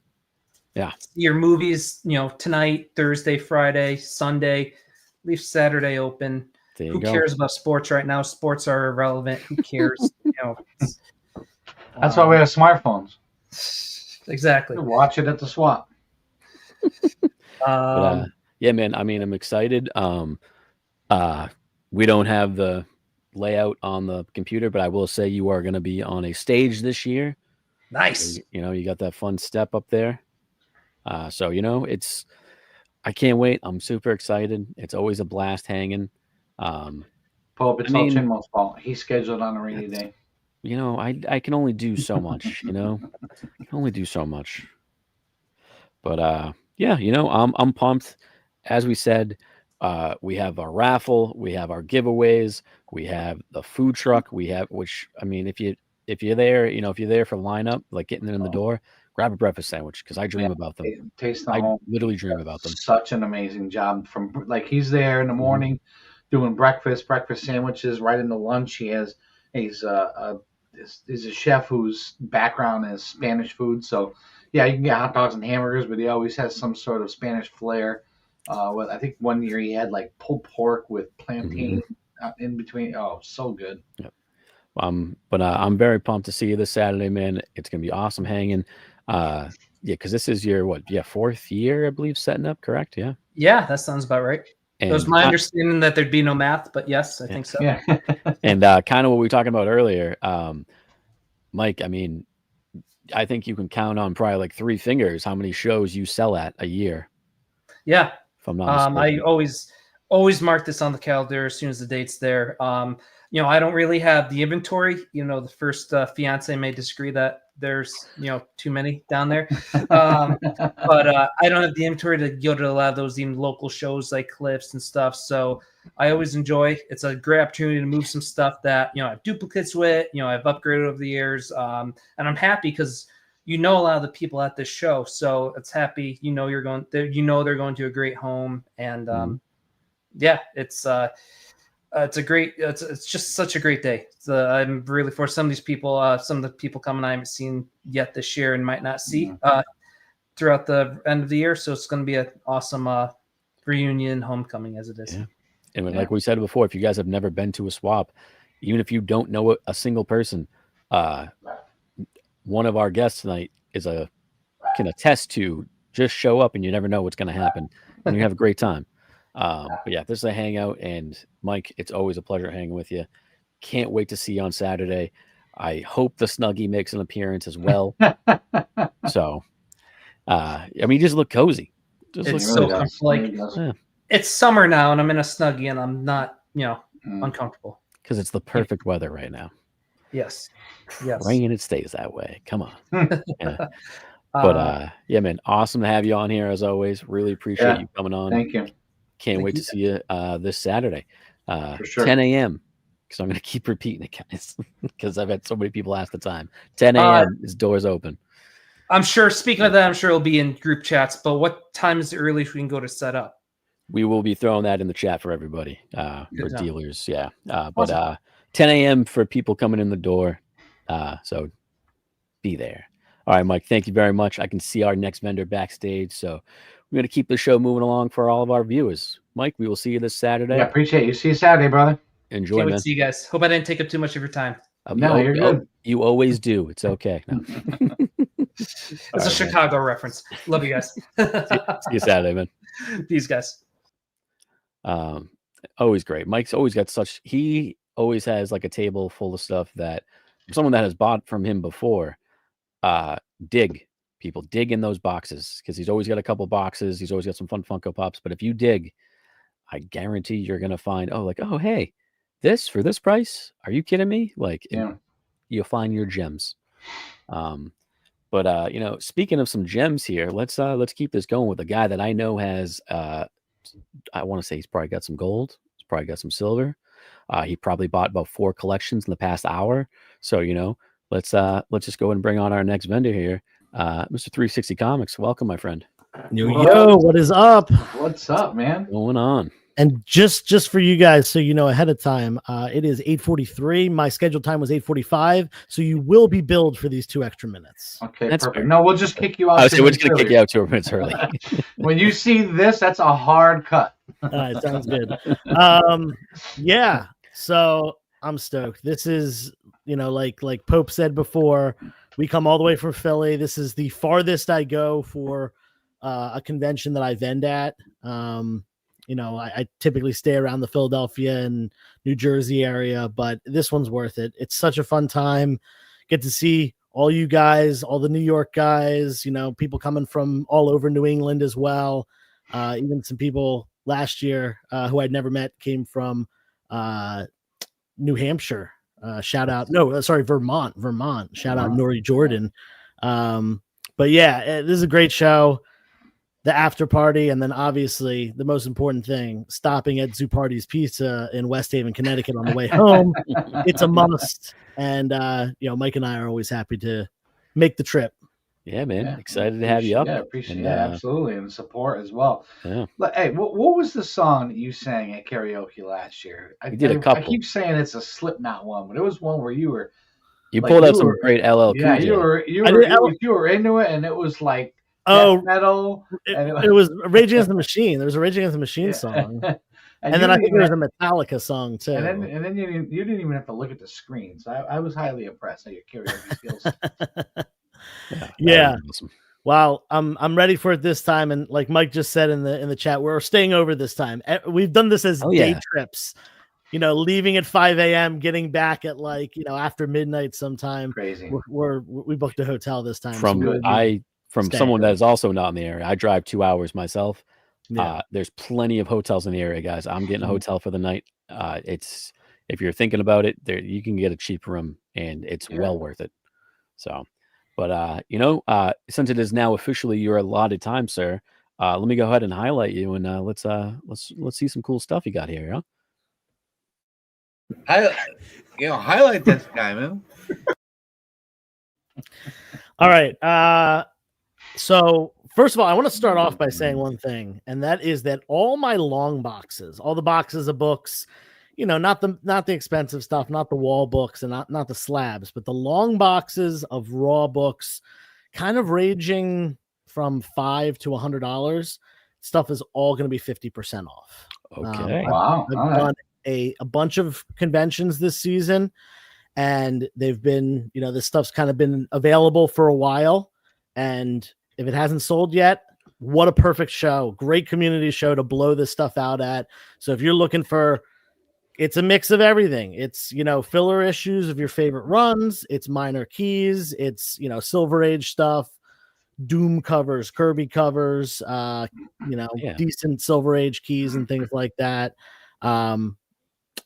Yeah. Your movies, tonight, Thursday, Friday, Sunday. Leave Saturday open. There you Who go. cares about sports right now? Sports are irrelevant. Who cares? That's why we have smartphones. Exactly. Watch it at the swap. But, yeah, man. I mean, I'm excited. We don't have the layout on the computer, but I will say you are going to be on a stage this year. Nice. So, you got that fun step up there. So it's I can't wait. I'm super excited. It's always a blast hanging. Pull up, it's I all mean, Chinwell's fault. He's scheduled on a rainy day. you know, I can only do so much, you know. I can only do so much. But yeah, you know, I'm pumped. As we said, we have our raffle, we have our giveaways, we have the food truck, we have, which I mean, if you're there, you know, if you're there for lineup, like getting in the door, grab a breakfast sandwich because I dream about them. Taste the I home. literally dream about them. Such an amazing job. From like he's there in the morning doing breakfast sandwiches, right into lunch. He's a chef whose background is Spanish food. So yeah, you can get hot dogs and hamburgers, but he always has some sort of Spanish flair. I think one year he had like pulled pork with plantain in between. Oh, so good. Yep. But I'm very pumped to see you this Saturday, man. It's gonna be awesome hanging. Yeah, because this is your fourth year, I believe, setting up, correct? Yeah. Yeah, that sounds about right. And It was my understanding that thered be no math, but yes, I think so. Yeah. and kind of what we were talking about earlier, Mike. I mean, I think you can count on probably like 3 fingers how many shows you sell at a year. Yeah. If I'm not mistaken. I always mark this on the calendar as soon as the date's there. You know, I don't really have the inventory. You know, the first fiance may disagree that there's, you know, too many down there. But I don't have the inventory to go to a lot of those even local shows like Cliffs and stuff. So I always enjoy. It's a great opportunity to move some stuff that, you know, I have duplicates with, you know, I've upgraded over the years. And I'm happy because you know a lot of the people at this show. So it's happy, you know, they're going to a great home. And yeah, it's just such a great day. I'm really for some of these people, some of the people coming I haven't seen yet this year and might not see throughout the end of the year. So it's going to be an awesome reunion homecoming as it is. Yeah. And like we said before, if you guys have never been to a swap, even if you don't know a single person, one of our guests tonight can attest to just show up and you never know what's going to happen and you have a great time. But yeah, this is a hangout, and Mike, it's always a pleasure hanging with you. Can't wait to see you on Saturday. I hope the Snuggie makes an appearance as well. So, I mean, you just look cozy. It's so comfortable. It's summer now, and I'm in a Snuggie, and I'm not, you know, uncomfortable because it's the perfect weather right now. Yes. Rain, it stays that way. Come on. Yeah. But yeah, man, awesome to have you on here as always. Really appreciate you coming on. Thank you. Can't wait to see you this Saturday, For sure. 10 a.m. Because I'm going to keep repeating it, guys, because I've had so many people ask the time. 10 a.m. is doors open. I'm sure. Speaking of that, I'm sure it'll be in group chats. But what time is the earliest we can go to set up? We will be throwing that in the chat for everybody, for dealers. Yeah. But 10 a.m. for people coming in the door. So be there. All right, Mike, thank you very much. I can see our next vendor backstage. So we're going to keep the show moving along for all of our viewers. Mike, we will see you this Saturday. Yeah, appreciate you. See you Saturday, brother. Enjoy, man. See you guys. Hope I didn't take up too much of your time. No, you're good. You always do. It's okay. No. It's a Chicago reference. Love you guys. See you Saturday, man. These guys. Always great. Mike's always got he always has like a table full of stuff that someone that has bought from him before, people dig in those boxes because he's always got a couple boxes. He's always got some fun Funko Pops. But if you dig, I guarantee you're going to find, hey, this for this price? Are you kidding me? Like, you'll find your gems. But you know, speaking of some gems here, let's keep this going with a guy that I know has, I want to say he's probably got some gold. He's probably got some silver. He probably bought about 4 collections in the past hour. So, you know, let's just go ahead and bring on our next vendor here. Mr. 360 Comics, welcome, my friend. Yo, what is up? What's up, man? What's going on? And just for you guys, so you know ahead of time, it is 8:43. My scheduled time was 8:45, so you will be billed for these 2 extra minutes. Okay, That's perfect. fair. No, we'll just kick you out. We're just gonna kick you out 2 minutes early. When you see this, that's a hard cut. All right, sounds good. Yeah, so I'm stoked. This is, you know, like Pope said before, we come all the way from Philly. This is the farthest I go for a convention that I vend at. You know, I typically stay around the Philadelphia and New Jersey area, but this one's worth it. It's such a fun time. Get to see all you guys, all the New York guys, you know, people coming from all over New England as well. Even some people last year who I'd never met came from New Hampshire. Vermont. Shout out Nori Jordan. But yeah, this is a great show. The after party, and then obviously the most important thing, stopping at Zupardi's Pizza in West Haven, Connecticut on the way home. It's a must. And Mike and I are always happy to make the trip. Yeah, man. Excited to have you up. Yeah, appreciate it. Absolutely. And support as well. Yeah. But, hey, what was the song that you sang at karaoke last year? We did a couple. I keep saying it's a Slipknot one, but it was one where you were. You pulled out some great LL Cool J. You were into it, and it was like metal. It was Rage Against the Machine. There was a Rage Against the Machine song. And then I think there was a Metallica song too. And then you didn't even have to look at the screen. So I was highly impressed at your karaoke skills. Yeah. Awesome. Well, I'm ready for it this time. And like Mike just said in the chat, we're staying over this time. We've done this as day trips. Leaving at 5 a.m., getting back at after midnight sometime. Crazy. We booked a hotel this time. From someone that is also not in the area. I drive 2 hours myself. Yeah. There's plenty of hotels in the area, guys. I'm getting a hotel for the night. It's if you're thinking about it, there you can get a cheap room, and it's well worth it. So, but since it is now officially your allotted time, sir, let me go ahead and highlight you, and let's see some cool stuff you got here. Highlight this guy, man. All right. So first of all, I want to start off by saying one thing, and that is that all my long boxes, all the boxes of books, not the expensive stuff, not the wall books and not the slabs, but the long boxes of raw books, kind of ranging from $5 to $100. Stuff is all going to be 50% off. Okay. Wow. I've done a bunch of conventions this season, and they've been, this stuff's kind of been available for a while. And if it hasn't sold yet, what a perfect show. Great community show to blow this stuff out at. So if you're looking for, it's a mix of everything. It's, filler issues of your favorite runs. It's minor keys. It's, Silver Age stuff, Doom covers, Kirby covers, decent Silver Age keys and things like that.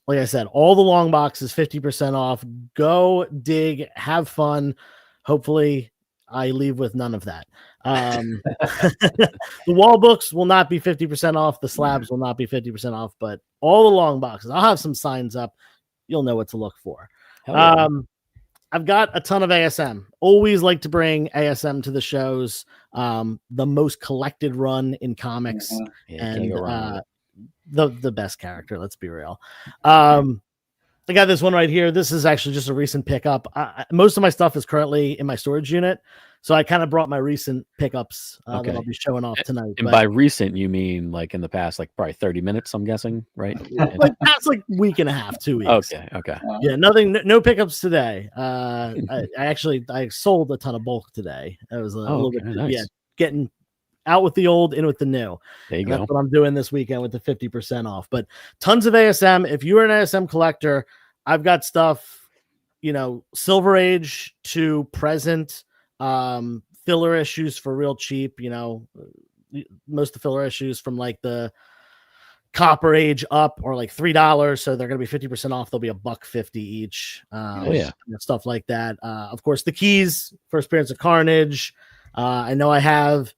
Like I said, all the long boxes, 50% off. Go dig, have fun. Hopefully I leave with none of that. The wall books will not be 50% off. The slabs will not be 50% off, but all the long boxes, I'll have some signs up. You'll know what to look for. I've got a ton of ASM. Always like to bring ASM to the shows. The most collected run in comics, and the best character. Let's be real. I got this one right here. This is actually just a recent pickup. Most of my stuff is currently in my storage unit, so I kind of brought my recent pickups that I'll be showing off tonight. And by recent, you mean like in the past, like probably 30 minutes, I'm guessing, right? Like past week and a half, 2 weeks. Okay. Yeah, no pickups today. I sold a ton of bulk today. It was a little bit, nice. Getting out with the old, in with the new. There you go. That's what I'm doing this weekend with the 50% off. But tons of ASM. If you're an ASM collector, I've got stuff, Silver Age to present, filler issues for real cheap. Most of the filler issues from like the Copper Age up or like $3, so they're going to be 50% off. They'll be $1.50 each. Stuff like that. Of course, the keys, first appearance of Carnage. I know I have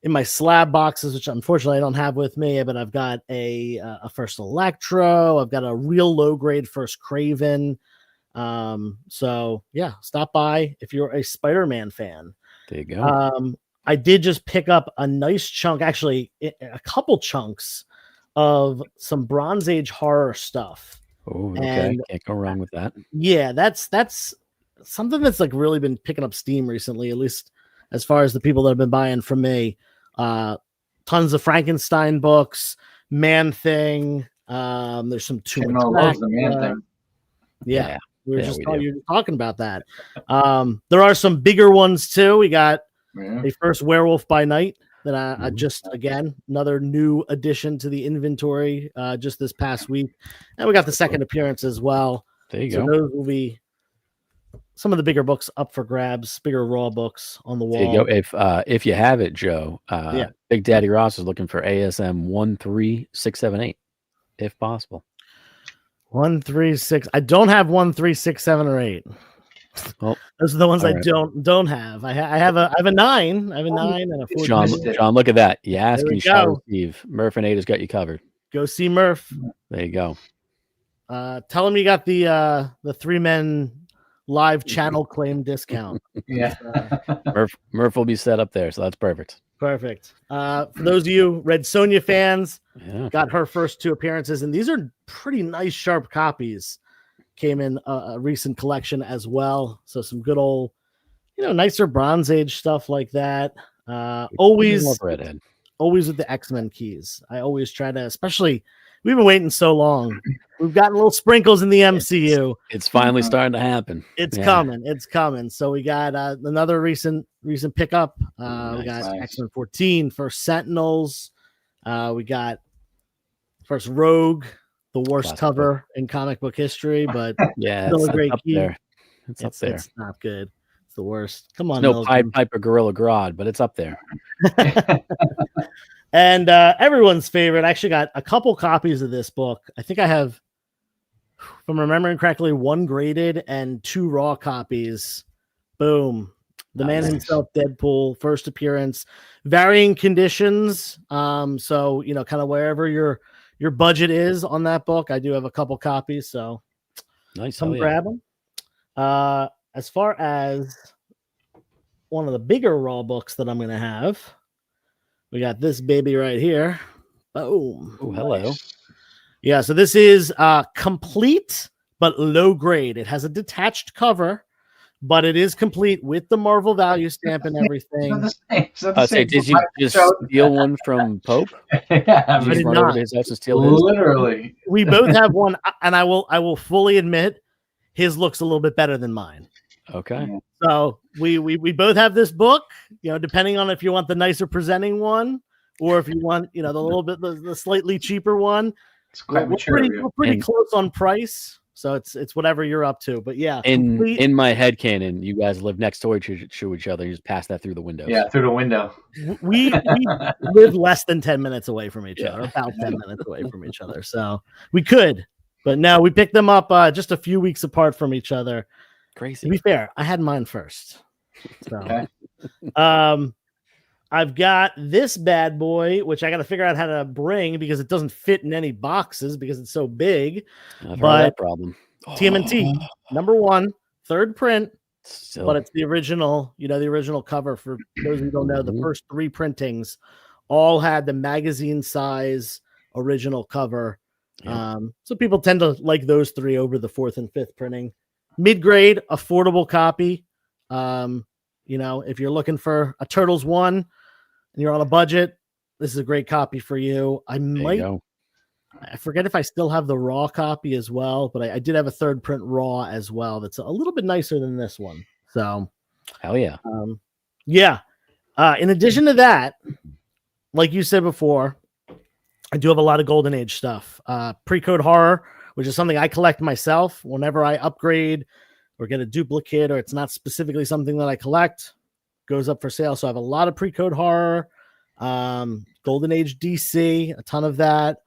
in my slab boxes, which unfortunately I don't have with me, but I've got a first Electro. I've got a real low grade first Craven. So yeah, stop by if you're a Spider-Man fan. There you go. I did just pick up a nice chunk, actually a couple chunks of some Bronze Age horror stuff. Oh, okay. Can't go wrong with that. Yeah, that's something that's like really been picking up steam recently, at least as far as the people that have been buying from me. Tons of Frankenstein books, Man Thing. There's some Tomb of loves the Man Thing. Yeah. We were just talking about that. There are some bigger ones too. We got a first Werewolf by Night that I just, again, another new addition to the inventory just this past week. And we got the second appearance as well. There you go. Those will be some of the bigger books up for grabs, bigger raw books on the There you wall. go. If you have it, Joe, Yeah. Big Daddy Ross is looking for ASM 13678, if possible. 1, 3, 6. I don't have 1, 3, 6, 7, or 8. Well, Those are the ones all I right. don't have. I have a 9. I have a 9 and a 14. John, missed it. John, look at that. You ask There and we you shall go. receive. Murph and Ada's got you covered. Go see Murph. There you go. Tell him you got the 3 men live channel claim discount. Yeah. Murph will be set up there, so that's perfect. Perfect. For those of you Red Sonja fans, Yeah. got her first 2 appearances, and these are pretty nice, sharp copies. Came in a recent collection as well. So some good old, nicer Bronze Age stuff like that. Always Love Redhead. always with the X-Men keys. I always try to, especially we've been waiting so long. We've gotten little sprinkles in the MCU. It's finally starting to happen. It's Yeah. coming. It's coming. So we got another recent pickup. We Nice. got Nice. X-Men 14, first Sentinels. We got first Rogue, the worst Classic cover in comic book history, but Yeah, Still a it's great up key. there. It's up there. it's not good. It's the worst. Come on, No Milgram. Piper Gorilla Grodd, but it's up there. And everyone's favorite. I actually got a couple copies of this book. I think I have, if I'm remembering correctly, 1 graded and 2 raw copies. Boom. The man Nice. himself, Deadpool, first appearance, varying conditions. So kind of wherever your budget is on that book. I do have a couple copies, so Nice. come hell yeah. grab them. As far as one of the bigger raw books that I'm going to have, we got this baby right here. Boom. Oh, hello. Yeah, so this is complete but low grade. It has a detached cover, but it is complete with the Marvel value stamp and everything. Did you just steal one from Pope? Yeah, I Did you mean, did just run not. over to his house and steal his? literally. We both have one, and I will fully admit his looks a little bit better than mine. Okay. So we both have this book, depending on if you want the nicer presenting one or if you want, the little bit the slightly cheaper one. It's quite mature. We're pretty And- close on price, so it's whatever you're up to. But yeah, complete- In my head canon, you guys live next door to each other. You just pass that through the windows. Yeah, through the window. we live less than 10 minutes away from each Yeah. other, about 10 minutes away from each other. So we could, but no, we picked them up just a few weeks apart from each other. To Crazy. be fair, I had mine first. So, Okay. I've got this bad boy, which I got to figure out how to bring because it doesn't fit in any boxes because it's so big. I've heard but that problem. TMNT, number 1, 3rd print, Still, but it's the original, the original cover. For those who don't know, the Mhm. first 3 printings all had the magazine size original cover. Yeah. So people tend to like those 3 over the 4th and 5th printing. Mid-grade, affordable copy. If you're looking for a Turtles 1 and you're on a budget, this is a great copy for you. there you go. I forget if I still have the raw copy as well, but I did have a 3rd print raw as well. That's a little bit nicer than this one. So, Hell yeah. yeah. In addition to that, like you said before, I do have a lot of Golden Age stuff. Pre-code horror, which is something I collect myself whenever I upgrade or get a duplicate, or it's not specifically something that I collect, goes up for sale. So I have a lot of pre-code horror, Golden Age DC, a ton of that.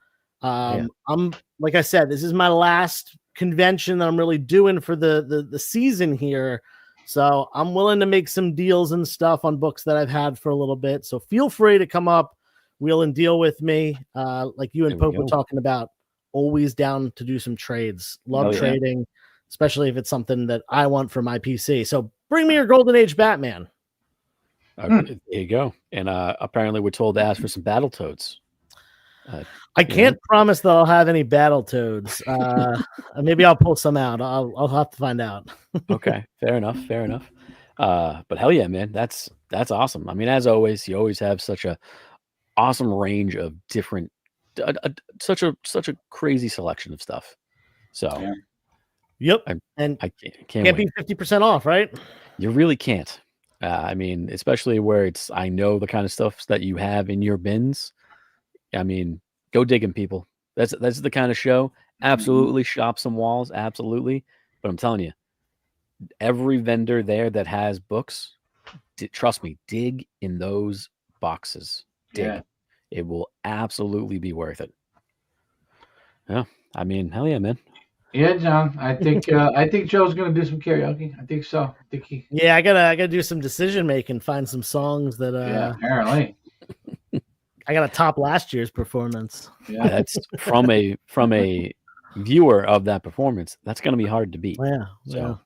I'm like I said, this is my last convention that I'm really doing for the season here. So I'm willing to make some deals and stuff on books that I've had for a little bit. So feel free to come up, wheel and deal with me. Like you and There we Pope were go. talking about, always down to do some trades. Love Hell yeah. trading, especially if it's something that I want for my PC. So bring me your Golden Age Batman. There you go. And apparently we're told to ask for some Battletoads. I can't promise that I'll have any Battletoads. Maybe I'll pull some out. I'll have to find out. Okay, fair enough. Fair enough. But hell yeah, man, that's awesome. I mean, as always, you always have such a awesome range of different, such a crazy selection of stuff. So Yeah. Yep. I And can't can't wait. be 50% off, right? You really can't. I mean, especially where I know the kind of stuff that you have in your bins. I mean, go digging, people. That's the kind of show. Absolutely, shop some walls. Absolutely, but I'm telling you, every vendor there that has books, trust me, dig in those boxes. Dig. Yeah. It will absolutely be worth it. Yeah. I mean, hell yeah, man. Yeah, John. I think Joe's gonna do some karaoke. I think so. I think he. Yeah, I gotta do some decision making, find some songs that Yeah, apparently. I gotta top last year's performance. Yeah. That's from a viewer of that performance. That's going to be hard to beat. Yeah. So,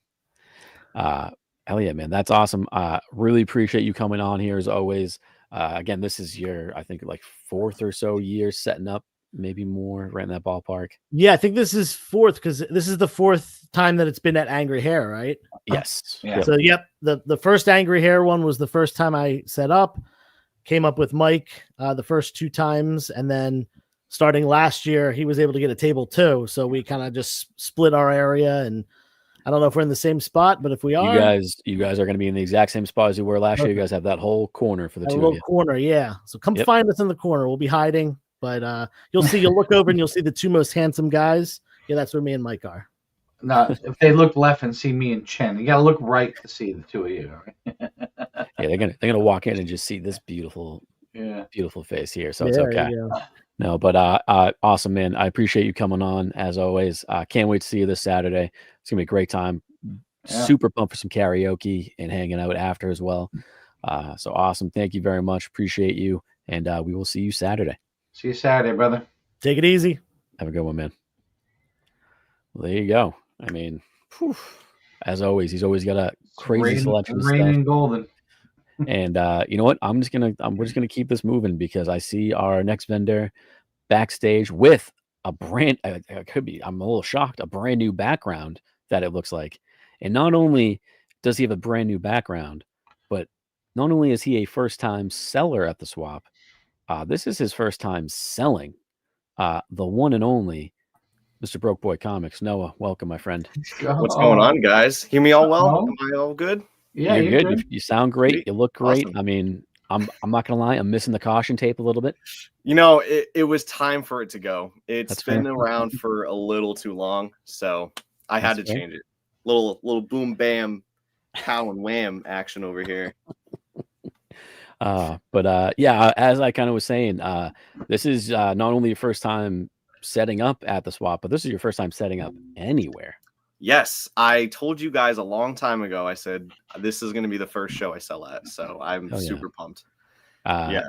hell yeah, man. That's awesome. Really appreciate you coming on here as always. Again, this is your, I think, like 4th or so year setting up, maybe more, right in that ballpark. Yeah, I think this is 4th because this is the 4th time that it's been at Angry Hair, right? Yes. Yeah. So, yep, the first Angry Hair one was the first time I set up. Came up with Mike the first 2 times, and then starting last year, he was able to get a table too. So we kind of just split our area, and I don't know if we're in the same spot, but if we are, you guys are going to be in the exact same spot as you were last year. You guys have that whole corner for the a two of little you. corner, yeah. So come find us in the corner. We'll be hiding, but you'll look over and you'll see the 2 most handsome guys. Yeah, that's where me and Mike are. Now, if they look left and see me and Chen, you gotta look right to see the 2 of you. Right? Yeah, they're gonna walk in and just see this beautiful face here. So it's okay. No, but awesome, man. I appreciate you coming on as always. Can't wait to see you this Saturday. It's gonna be a great time. Yeah. Super pumped for some karaoke and hanging out after as well. So awesome. Thank you very much. Appreciate you. And we will see you Saturday. See you Saturday, brother. Take it easy. Have a good one, man. Well, there you go. I mean, as always, he's always got a crazy selection of stuff. Raining golden. And you know what? We're just gonna keep this moving because I see our next vendor backstage with a brand. It could be. I'm a little shocked. A brand new background that it looks like. And not only does he have a brand new background, but not only is he a first-time seller at the swap, this is his first time selling. The one and only Mr. Broke Boy Comics. Noah, welcome, my friend. What's going on, guys? Hear me all well? Am I all good? Yeah, you're good. You sound great. Sweet. You look great. Awesome. I mean, I'm not gonna lie. I'm missing the caution tape a little bit. You know, it was time for it to go. It's That's been fair. around for a little too long, so I had to That's fair. change it. Little boom bam, pow and wham action over here. Yeah, as I kind of was saying, this is not only your first time setting up at the swap, but this is your first time setting up anywhere. Yes, I told you guys a long time ago. I said this is going to be the first show I sell at, so I'm Oh, yeah. super pumped.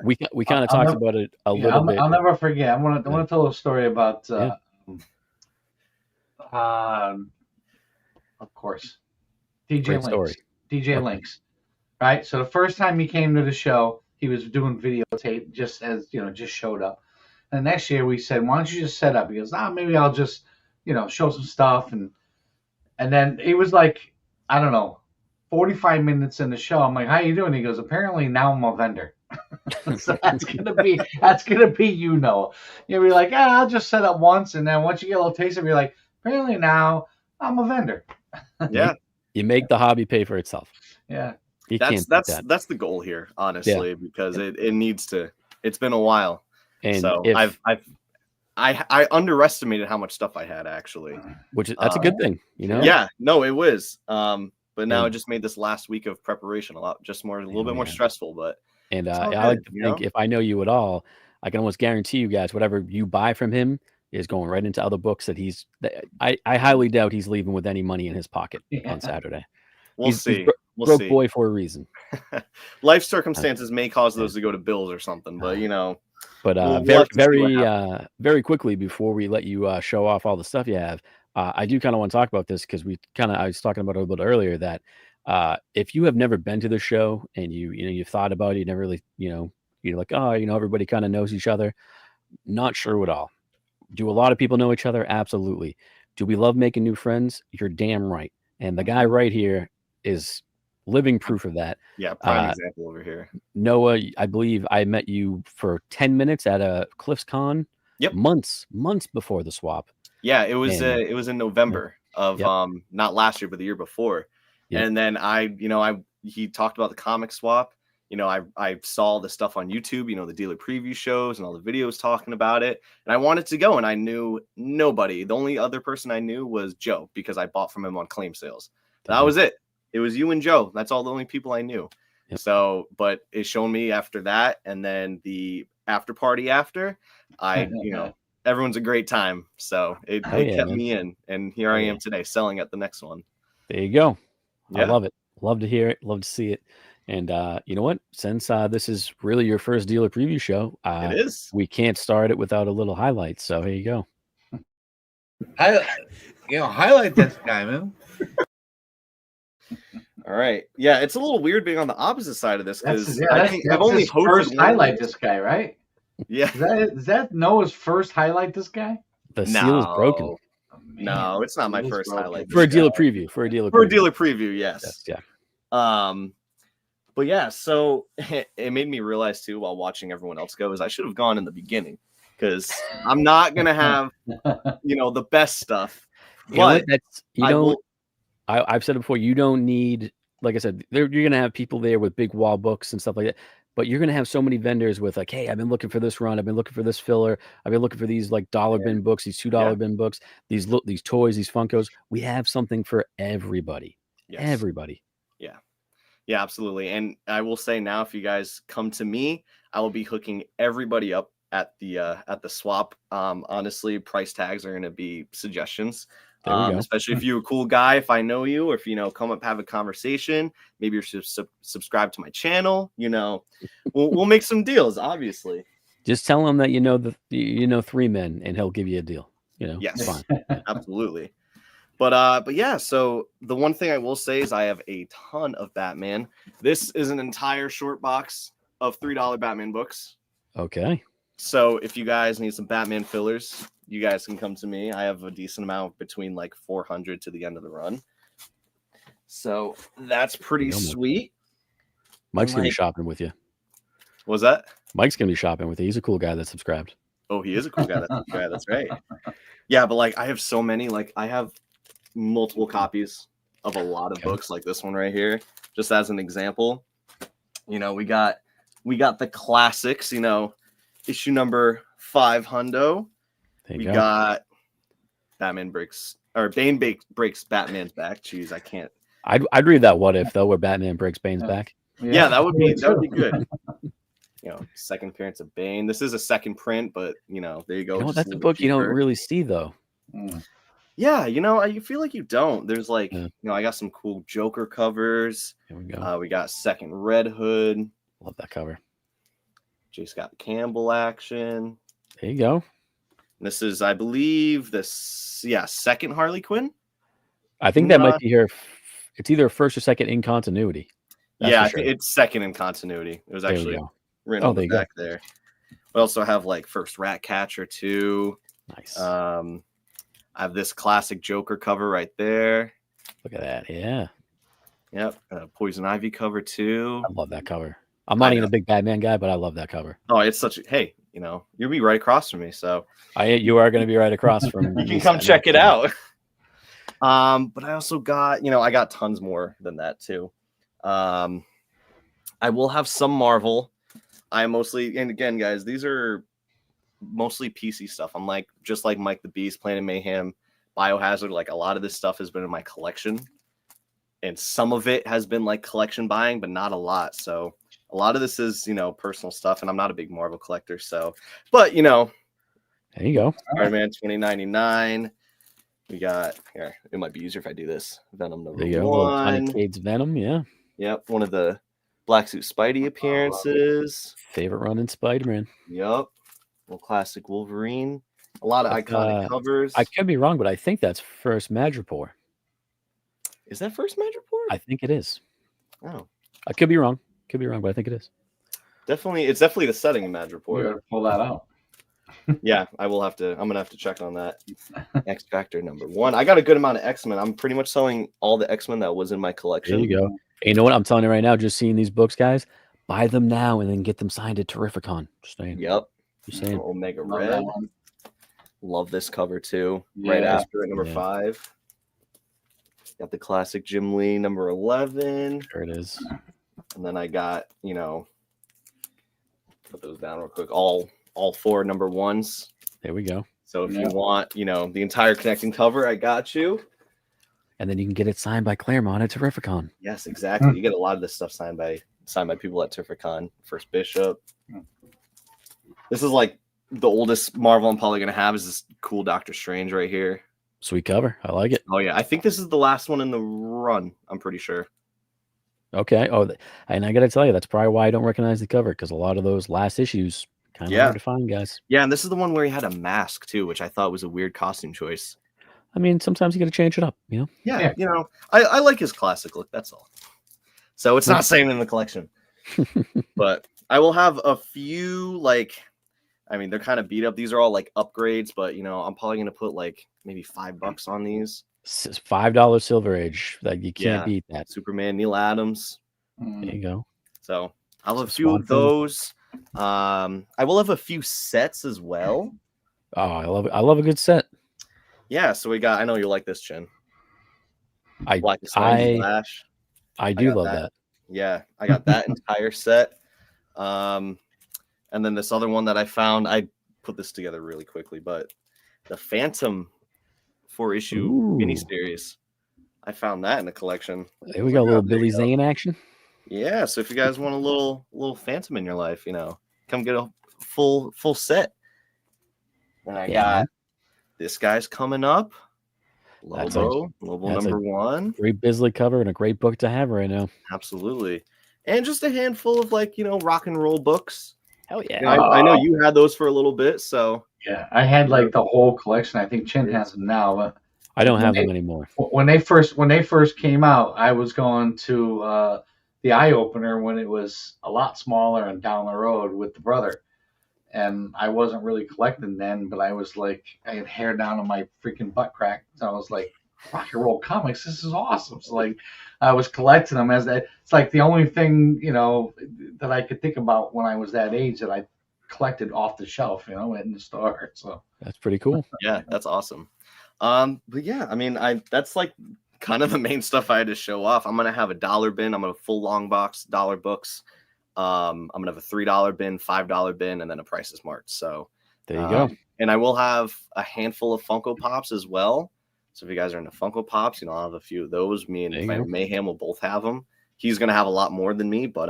We kind of talked about it a little bit. I'll never forget. I want to tell a story about. Of course, DJ Great Links. story. DJ Links. Right. So the first time he came to the show, he was doing videotape, just showed up. And the next year we said, "Why don't you just set up?" He goes, maybe I'll just, show some stuff." And then it was like, I don't know, 45 minutes in the show. I'm like, "How you doing?" He goes, "Apparently now I'm a vendor." So that's gonna be you, Noah. You'll be like, I'll just set up once, and then once you get a little taste of it, you're like, apparently now I'm a vendor. Yeah, You make the hobby pay for itself. Yeah. You can't beat that. that's the goal here, honestly, because it needs to. It's been a while, And so if, I underestimated how much stuff I had actually. which is, that's a good thing, Yeah, no, it was. But now Yeah. it just made this last week of preparation a little bit more Yeah. stressful. But And It's all I like good, to you think know? if I know you at all, I can almost guarantee you guys whatever you buy from him is going right into other books that I highly doubt he's leaving with any money in his pocket Yeah. on Saturday. we'll He's see. We'll Broke see. boy for a reason. Life circumstances may cause those to go to bills or something, but But we'll very have to see what very very quickly before we let you show off all the stuff you have, I do kind of want to talk about this because I was talking about it a little bit earlier that if you have never been to the show and you've thought about it, you never really you're like, everybody kind of knows each other. Not sure at all. Do a lot of people know each other? Absolutely. Do we love making new friends? You're damn right. And the guy right here is living proof of that. Yeah, prime example over here. Noah, I believe I met you for 10 minutes at a Cliffs Con. Yep. Months before the swap. Yeah, it was And- it was in November of Yep. not last year but the year before. Yep. And then he talked about the comic swap. I saw the stuff on YouTube, the dealer preview shows and all the videos talking about it. And I wanted to go and I knew nobody. The only other person I knew was Joe because I bought from him on claim sales. That was it. It was you and Joe. That's all the only people I knew. Yep. So, but it's shown me after that, and then the after party after, everyone's a great time. So it Oh, yeah, kept man. me in, and here I am today selling at the next one. There you go. I Yeah. love it. Love to hear it. Love to see it. And you know what? Since this is really your first dealer preview show, It is. we can't start it without a little highlight. So here you go. Highlight this guy, man. All right. Yeah, it's a little weird being on the opposite side of this because That's I've only his hosted first one. highlight this guy, right? Yeah. Is that Noah's first highlight this guy? The seal is broken Oh, man. No, it's not my It is first broken. highlight. for a this dealer guy. preview. For a dealer For a preview. dealer preview, yes. Yeah. But yeah, so it made me realize too while watching everyone else go is I should have gone in the beginning because I'm not gonna have the best stuff. You know what? But That's you I don't. will- I've said it before. You don't need, like I said, you're going to have people there with big wall books and stuff like that. But you're going to have so many vendors with like, hey, I've been looking for this run. I've been looking for this filler. I've been looking for these like dollar bin books, these $2 bin books, these toys, these Funkos. We have something for everybody. Yes. Everybody. Yeah, absolutely. And I will say now, if you guys come to me, I will be hooking everybody up at the swap. Honestly, price tags are going to be suggestions. There we go. Especially if you're a cool guy, if I know you, or if come up, have a conversation, maybe you're subscribe to my channel, we'll make some deals, obviously. Just tell him that you know 3 men, and he'll give you a deal. Yes, it's fine. absolutely. But yeah, so the one thing I will say is I have a ton of Batman. This is an entire short box of $3 Batman books. Okay. So if you guys need some Batman fillers, you guys can come to me. I have a decent amount between like 400 to the end of the run. So that's pretty Yum. sweet. Mike's gonna be Like- shopping with you. What was that? Mike's gonna be shopping with you. He's a cool guy that subscribed. Oh, he is a cool guy. That's right. Yeah, but like I have so many. Like I have multiple copies of a lot of Okay. books, like this one right here. Just as an example, we got the classics. Issue number 500. There We you go. got Bane breaks Batman's back. Jeez, I can't. I'd read that what if though, where Batman breaks Bane's back. Yeah, that would be too. good. Second appearance of Bane. This is a second print, but there you go. You know, just that's a little book you don't cheaper. really see though. Mm. Yeah, you feel like you don't. There's like, Yeah. I got some cool Joker covers. Here we go. We got second Red Hood, Love that cover. J. Scott Campbell action. There you go. This is, I believe, second Harley Quinn. I think that Nah. might be her. It's either first or second in continuity. That's Yeah, for I think sure. it's second in continuity. It was There we actually go. written Oh, on there the you go. back there. We also have like first Ratcatcher too. Nice. I have this classic Joker cover right there. Look at that. Yeah, Yep, Poison Ivy cover too. I love that cover. I'm not I even a know. big Batman guy, but I love that cover. Oh, it's such a hey, you'll be right across from me, so You are going to be right across from. you can me come sitting check it next to out. But I also got, I got tons more than that too. I will have some Marvel. I mostly, and again, guys, these are mostly PC stuff. I'm just like Mike the Beast, Planet Mayhem, Biohazard. Like a lot of this stuff has been in my collection, and some of it has been like collection buying, but not a lot. So a lot of this is, personal stuff, and I'm not a big Marvel collector. So, but There you go. Spider-Man 2099. We got here. It might be easier if I do this. Venom number There you go. Little Tiny 1. Cade's Venom. Yeah. Yep, one of the Black Suit Spidey appearances. Favorite run in Spider-Man. Yep, little classic Wolverine. A lot of That's, iconic covers. I could be wrong, but I think that's first Madripoor. Is that first Madripoor? I think it is. Oh, I could be wrong. Could be wrong, but I think it is. definitely. It's definitely the setting in We Madripoor. gotta pull that out. Yeah, I'm gonna have to check on that. X Factor number 1. I got a good amount of X-Men. I'm pretty much selling all the X-Men that was in my collection. There you go. And you know what? I'm telling you right now, just seeing these books, guys, buy them now and then get them signed at Terrificon. Just saying. Yep. Just saying. Omega Love Red. that one. Love this cover too. Right Yeah. after it, number Yeah. 5. Got the classic Jim Lee, number 11. There it is. And then I got, put those down real quick. All 4 number 1s. There we go. So if Yeah. you want, the entire connecting cover, I got you. and then you can get it signed by Claremont at Terrificon. Yes, exactly. You get a lot of this stuff signed by people at Terrificon. First Bishop. This is like the oldest Marvel I'm probably gonna have is this cool Doctor Strange right here. Sweet cover. I like it. Oh yeah, I think this is the last one in the run. I'm pretty sure. Okay. Oh, and I got to tell you, that's probably why I don't recognize the cover, because a lot of those last issues kind of Yeah. hard to find, guys. Yeah, and this is the one where he had a mask too, which I thought was a weird costume choice. I mean, sometimes you got to change it up, you know? Yeah, you know, I like his classic look. That's all. So it's not staying in the collection, but I will have a few like. I mean, they're kind of beat up. These are all like upgrades, but you know, I'm probably gonna put like maybe $5 on these. $5 Silver Age. Like you can't Yeah. beat that. Superman, Neil Adams. There you go. So I'll have a Some few Spawn of those. I will have a few sets as well. Oh, I love it. I love a good set. Yeah, so we got. I know you like this, Chin. I Blackest Night, Flash. I do got love that. that. Yeah, I got that entire set. And then this other one that I found, I put this together really quickly, but the Phantom 4-issue Ooh. miniseries. I found that in the collection. There we go, a little There Billy you go. Zane action. Yeah, so if you guys want a little Phantom in your life, you know, come get a full set. And I Yeah, got man. this guy's coming up. That's Lobo that's number 1. Great Bisley cover and a great book to have right now. Absolutely. And just a handful of like, you know, rock and roll books. Hell yeah. You know, I know you had those for a little bit, so Yeah, I had like the whole collection. I think Chin has them now, but I don't have them anymore. when they first came out, I was going to the Eye Opener when it was a lot smaller and down the road with the brother, and I wasn't really collecting then, but I was like, I had hair down on my freaking butt crack, so I was like, rock and roll comics, this is awesome. So like, I was collecting them as that. It's like the only thing, you know, that I could think about when I was that age that I collected off the shelf, you know, in the store. So That's pretty cool. yeah, that's awesome. But yeah, I mean, that's like kind of the main stuff I had to show off. I'm gonna have a dollar bin. I'm gonna have a full long box dollar books. I'm gonna have a $3 bin, $5 bin, and then a Price is Marked. So There you go. And I will have a handful of Funko Pops as well. So if you guys are into Funko Pops, you know, I'll have a few of those. Me There you and my go. Mayhem will both have them. He's gonna have a lot more than me, but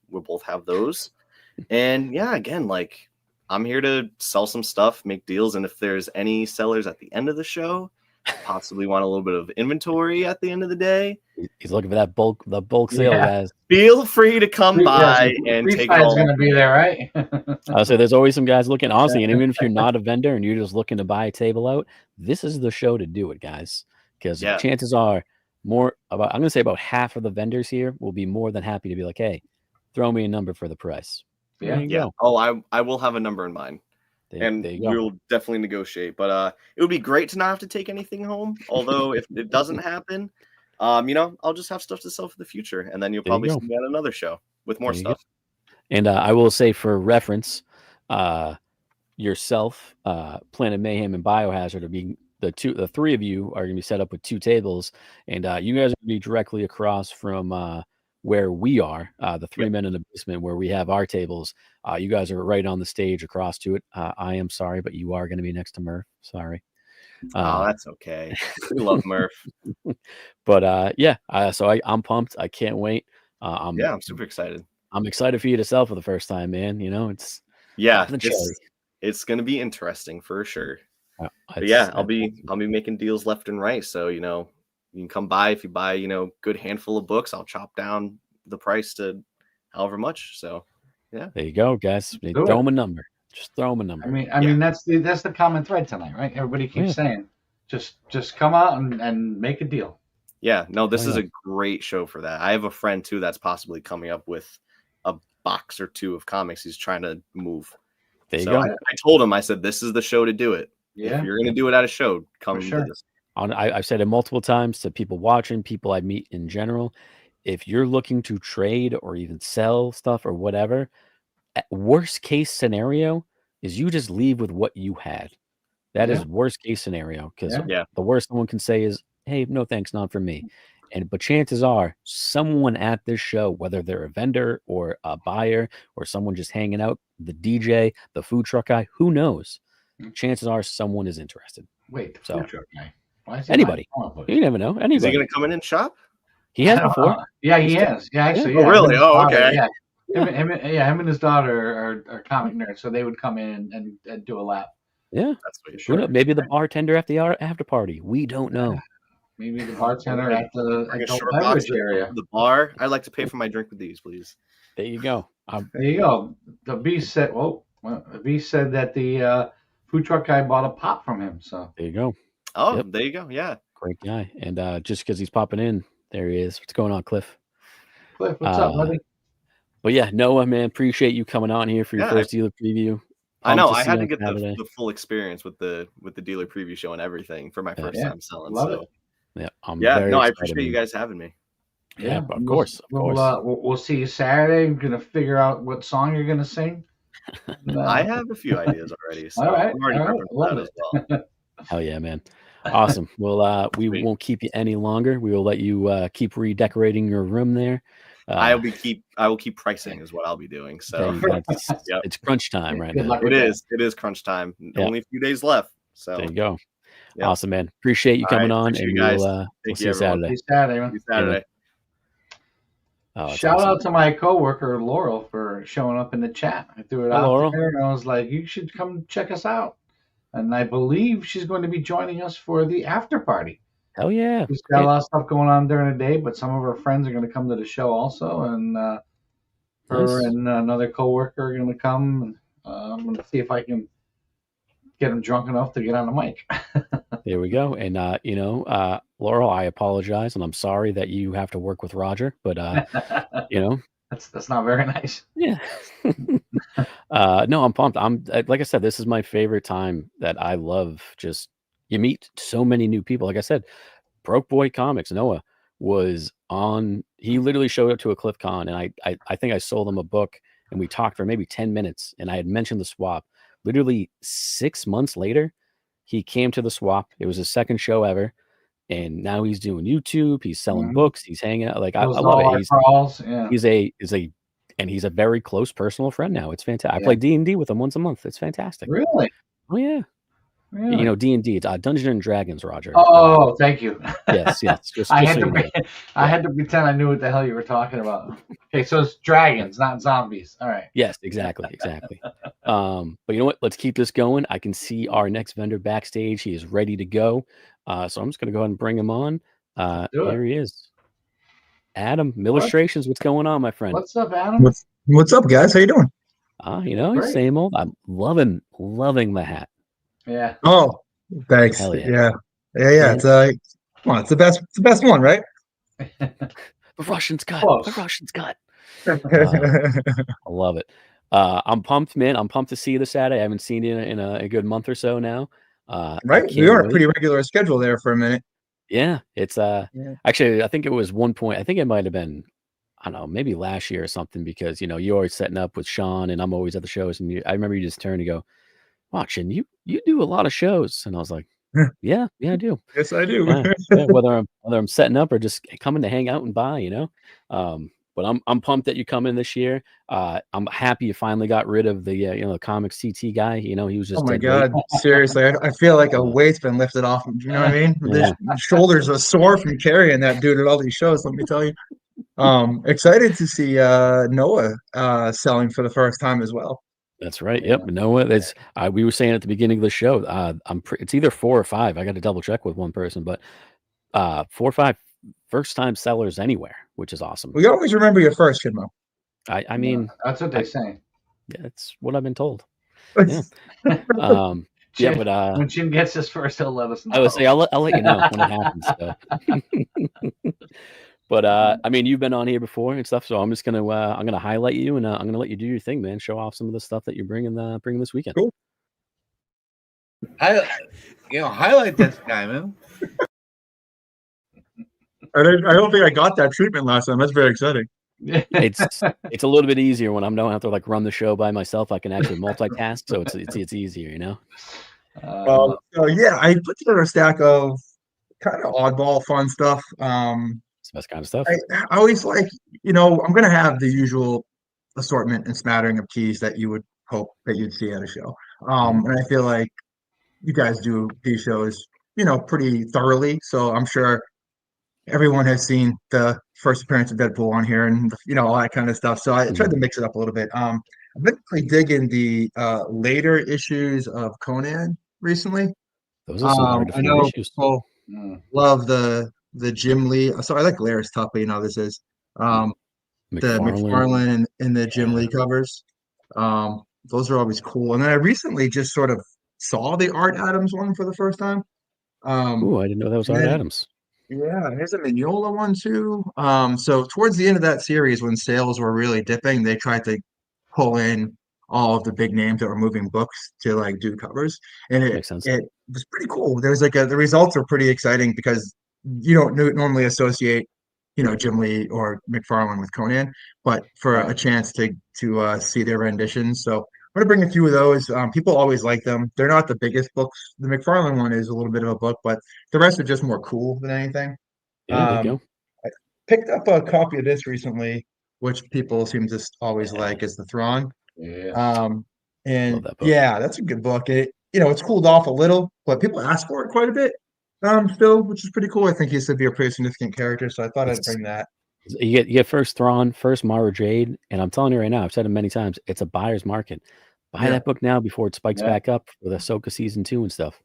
we'll both have those. And yeah, again, like I'm here to sell some stuff, make deals, and if there's any sellers at the end of the show, possibly want a little bit of inventory at the end of the day, He's looking for the bulk sale, Yeah. guys. feel free to come by and Free take Side's all. going to be there, right? I'll say there's always some guys looking, honestly, and even if you're not a vendor and you're just looking to buy a table out, this is the show to do it, guys. Because Yeah. chances are I'm gonna say about half of the vendors here will be more than happy to be like, hey, throw me a number for the price. Yeah. There you Yeah. go. Oh, I will have a number in mind. And There you go. we'll definitely negotiate. But it would be great to not have to take anything home. Although if it doesn't happen, you know, I'll just have stuff to sell for the future, and then you'll There you probably go. see me at another show with more There you go. stuff. And I will say for reference, yourself, Planet Mayhem, and Biohazard are being the three of you are going to be set up with two tables, and you guys are going to be directly across from where we are, the three men in the basement where we have our tables. You guys are right on the stage across to it. I am sorry, but you are going to be next to Murph. Sorry. Oh, that's okay. We love Murph. But yeah, so I'm pumped. I can't wait. Yeah, I'm super excited. I'm excited for you to sell for the first time, man. You know, it's Yeah, the cherry. it's gonna be interesting for sure. But It's- yeah, I'll be making deals left and right. So you know, you can come by if you buy, you know, good handful of books. I'll chop down the price to however much. So yeah, There you go, guys. Do Throw it. them a number. Just throw them a number. I mean that's the common thread tonight, right? Everybody keeps saying, just come out and make a deal. yeah. No, this Oh, is yeah. a great show for that. I have a friend too that's possibly coming up with a box or two of comics he's trying to move. There you So go. I told him, I said, this is the show to do it. Yeah. If you're gonna do it at a show, come sure. to this. I've said it multiple times to people watching, people I meet in general. If you're looking to trade or even sell stuff or whatever, worst case scenario is you just leave with what you had. That is worst case scenario, because Yeah. the worst someone can say is, "Hey, no thanks, not for me." But chances are someone at this show, whether they're a vendor or a buyer or someone just hanging out, the DJ, the food truck guy, who knows? Chances are someone is interested. Wait, the So- food truck guy. Why is he Anybody. buying comic books? You never know. Is he Anybody. going to come in and shop? He has I don't before. know. Yeah, he He's is. Yeah, actually. Oh, Yeah. really? Him and his Oh, daughter, okay. Yeah. Him and his daughter are comic nerds, so they would come in and do a lap. Yeah. That's for For sure. Who knows? Maybe the bartender at the after party. We don't know. Maybe the bartender at the Bring a adult short box beverage area. to the bar. I'd like to pay for my drink with these, please. There you go. There you go. The Beast said, the Beast said that the food truck guy bought a pop from him. So There you go. Oh, Yep. there you go. Yeah. Great guy. And just because he's popping in, there he is. What's going on, Cliff? Cliff, what's up, buddy? But yeah, Noah, man, appreciate you coming on here for your Yeah, first dealer preview. I know. Pumped I see had you to on get Saturday. the full experience with the dealer preview show and everything for my first Yeah. time selling. Love so it. Yeah, I'm yeah, very no, I excited, appreciate you man. guys having me. Yeah, of we'll- course, of course. We'll see you Saturday. I'm gonna figure out what song you're gonna sing. I have a few ideas already, so All right, I'm already all right, prepping for love that as well. Hell yeah, man. Awesome. Well, we Sweet. won't keep you any longer. We will let you keep redecorating your room there. I will keep pricing is what I'll be doing. So it's, Yep. it's crunch time right Good now. luck. it is crunch time. Yeah. Only a few days left. So There you go. Yep. Awesome, man. Appreciate you All coming right, on, appreciate and you guys. we'll Thank see you, you everyone. Saturday. See you Saturday, man. See you Saturday. Oh, it's Shout awesome. out to my coworker Laurel for showing up in the chat. I threw it Hi, out Laurel. there, and I was like, "You should come check us out." And I believe she's going to be joining us for the after party. Hell yeah. She's got a lot of stuff going on during the day, but some of her friends are going to come to the show also, and her Nice. and another coworker are going to come. And, I'm going to see if I can get them drunk enough to get on the mic. There we go. And Laurel, I apologize, and I'm sorry that you have to work with Roger, but That's not very nice. yeah. No, I'm pumped. Like I said, this is my favorite time that I love. Just you meet so many new people. Like I said, Broke Boy Comics, Noah was on. He literally showed up to a Cliff Con, and I think I sold him a book, and we talked for maybe 10 minutes, and I had mentioned the swap. Literally 6 months later, he came to the swap. It was his second show ever, and now he's doing YouTube. He's selling Mhm. books. He's hanging out. Like I Those love all it. our crawls, yeah. He's a very close personal friend now. It's fantastic. I Yeah. play D&D with him once a month. It's fantastic. Really? Oh yeah. Really? You know D&D. It's Dungeons and Dragons, Roger. Oh, thank you. Yes. Just I so had you to know. I had to pretend I knew what the hell you were talking about. Okay, so it's dragons, not zombies. All right. Yes, exactly. But you know what? Let's keep this going. I can see our next vendor backstage. He is ready to go. So I'm just gonna go ahead and bring him on. do it. Here he is. Adam, Illustrations. What's going on, my friend? What's up, Adam? What's up, guys? How you doing? Great. Same old. I'm loving the hat. Yeah. Oh, thanks. Hell yeah. Yeah. Yeah. It's come on, it's the best one, right? The Russian's cut. Close. The Russian's cut. I love it. I'm pumped, man. I'm pumped to see you this Saturday. I haven't seen you in a good month or so now. I right? We can't are a wait. pretty regular schedule there for a minute. Yeah, it's Yeah. actually I think it was one point. I think it might have been I don't know, maybe last year or something because you're always setting up with Sean and I'm always at the shows and I remember you just turned and go, "Watch, and you do a lot of shows," and I was like, "Yeah, I do." Yes, I do. Yeah, whether I'm setting up or just coming to hang out and buy, But I'm pumped that you come in this year. I'm happy you finally got rid of the comics CT guy. He was just Oh my dead weight. God! Seriously, I feel like a weight's been lifted off. You know what I mean? Yeah. The shoulders are sore from carrying that dude at all these shows. Let me tell you. Excited to see Noah selling for the first time as well. That's right. Yep. Noah. That's we were saying at the beginning of the show. It's either 4 or 5. I got to double check with one person, but 4 or 5 first time sellers anywhere, which is awesome. We always remember your first, Kidmo. I mean, That's what they say. yeah, it's what I've been told. Yeah. Yeah, Jim- but when Jim gets his first, he'll let us know. I would say I'll let you know when it happens. So. But I mean, you've been on here before and stuff, so I'm just gonna highlight you and I'm gonna let you do your thing, man. Show off some of the stuff that you're bringing this weekend. Cool. Highlight this guy, man. I don't think I got that treatment last time. That's very exciting. It's a little bit easier when I don't have to run the show by myself. I can actually multitask, so it's easier, So yeah, I put together a stack of kind of oddball, fun stuff. It's the best kind of stuff. I always like, I'm gonna have the usual assortment and smattering of keys that you would hope that you'd see at a show. And I feel like you guys do these shows pretty thoroughly. So I'm sure everyone has seen the first appearance of Deadpool on here and all that kind of stuff. So I tried to mix it up a little bit. I've been really digging the later issues of Conan recently. Those are some hard to I find know issues. people love the Jim Lee. So I like Glarus Tuck, but this is the McFarlane and the Jim Lee covers. Those are always cool. And then I recently just sort of saw the Art Adams one for the first time. Ooh, I didn't know that was and Art then- Adams. Yeah, here's a Mignola one too. So towards the end of that series, when sales were really dipping, they tried to pull in all of the big names that were moving books to like do covers, and Makes sense. it was pretty cool. There's like the results are pretty exciting because you don't normally associate Jim Lee or McFarlane with Conan, but for a chance to see their renditions. So I'm gonna bring a few of those. People always like them. They're not the biggest books. The McFarlane one is a little bit of a book, but the rest are just more cool than anything. Yeah, there you go. I picked up a copy of this recently, which people seem to always like, is the Thrawn. Yeah. And Love that book. yeah, that's a good book. It's cooled off a little, but people ask for it quite a bit. Still, which is pretty cool. I think he's to be a pretty significant character, so I thought I'd bring that. You get first Thrawn, first Mara Jade, and I'm telling you right now, I've said it many times, it's a buyer's market. Buy that book now before it spikes back up with Ahsoka season 2 and stuff.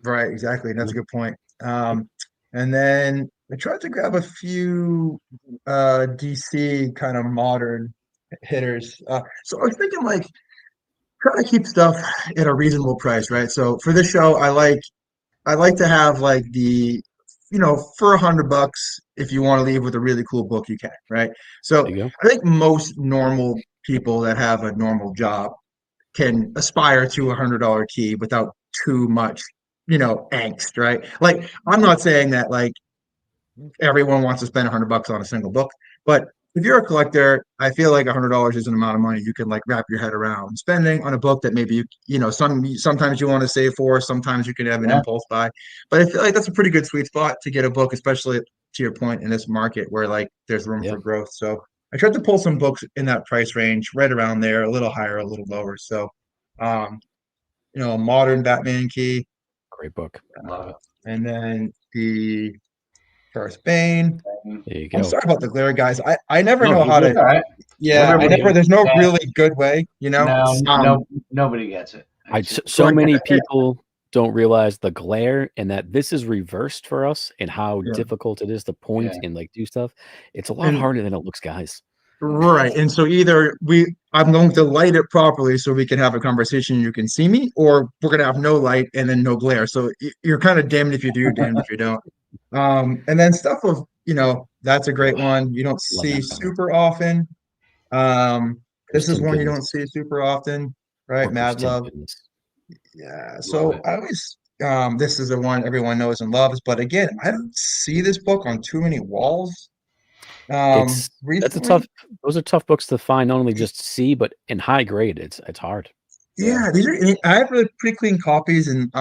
Right, exactly. That's a good point. And then I tried to grab a few DC kind of modern hitters. So I was thinking like try to keep stuff at a reasonable price, right? So for this show, I like to have like the for $100, if you want to leave with a really cool book, you can, right? So There you go. I think most normal people that have a normal job can aspire to $100 key without too much, angst, right? Like I'm not saying that like everyone wants to spend $100 on a single book, but if you're a collector, I feel like $100 is an amount of money you can like wrap your head around spending on a book that maybe sometimes you want to save for, sometimes you can have an impulse buy. But I feel like that's a pretty good sweet spot to get a book, especially to your point in this market where like there's room for growth. So I tried to pull some books in that price range, right around there, a little higher, a little lower. So, a modern Batman key, Great book. Love it. and then the First Bane. There you go. I'm sorry about the glare, guys. I never No, know how you're to. all right. Yeah, Everybody- there's no yeah. really good way, No, nobody gets it. So many people don't realize the glare and that this is reversed for us and how difficult it is to point and like do stuff. It's a lot harder than it looks, guys. Right. And so either I'm going to light it properly so we can have a conversation and you can see me, or we're gonna have no light and then no glare. So you're kind of damned if you do, damned if you don't. And then stuff of, that's a great one. You don't Love see that. super often. This is some one you goodness. don't see super often, right? Or Mad there's some Love. goodness. Yeah. So it. I always this is the one everyone knows and loves, but again, I don't see this book on too many walls. That's a Recently. tough. Those are tough books to find. Not only just see, but in high grade, it's hard. Yeah, I have really pretty clean copies and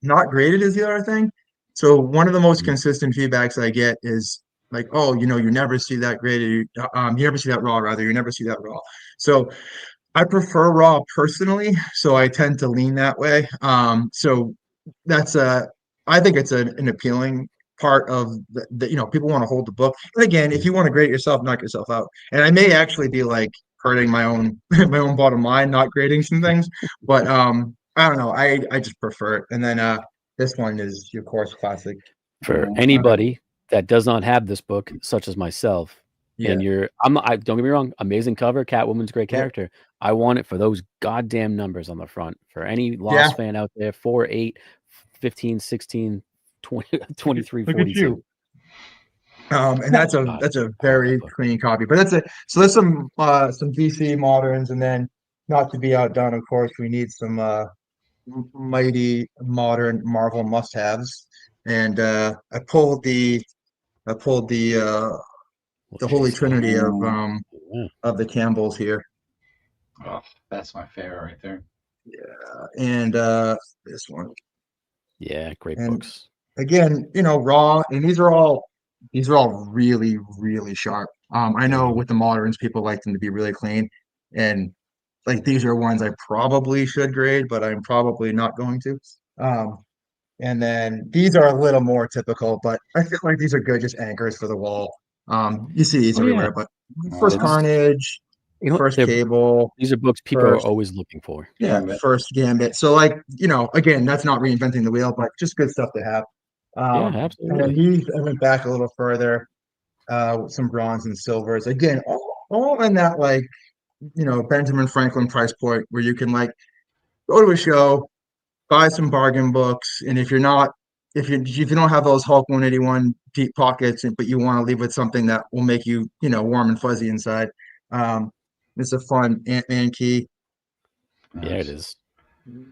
not graded is the other thing. So one of the most consistent feedbacks I get is like, oh, you never see that graded, you never see that raw, rather, you never see that raw. So I prefer raw personally, so I tend to lean that way. So that's I think it's an appealing part of the people want to hold the book. And again, if you want to grade it yourself, knock yourself out. And I may actually be like hurting my own my own bottom line, not grading some things, but I don't know. I just prefer it. And then this one is of course classic. For anybody that does not have this book, such as myself, and I don't get me wrong, amazing cover, Catwoman's great character. I want it for those goddamn numbers on the front. For any Lost fan out there, 4, 8, 15, 16, 20, 23, 42. And that's a very clean copy. But so there's some DC moderns, and then not to be outdone, of course, we need some mighty modern Marvel must-haves. And I pulled the holy trinity of the Campbells here. Oh, that's my favorite right there. Yeah, and this one. Yeah, great And books. again, raw, and these are all really, really sharp. I know with the moderns, people like them to be really clean, and like these are ones I probably should grade, but I'm probably not going to. And then these are a little more typical, but I feel like these are good, just anchors for the wall. You see these Oh, yeah. everywhere, but First It's- Carnage, You know, First they're- Cable, these are books people are First- always looking for. yeah, Gambit. First Gambit. So like, again, that's not reinventing the wheel, but just good stuff to have. Yeah, And then absolutely. I went back a little further, with some bronze and silvers. Again, all in that like, Benjamin Franklin price point where you can like go to a show, buy some bargain books, and if you don't have those Hulk 181 deep pockets, but you want to leave with something that will make you, warm and fuzzy inside, it's a fun Ant-Man key. Yeah, it is.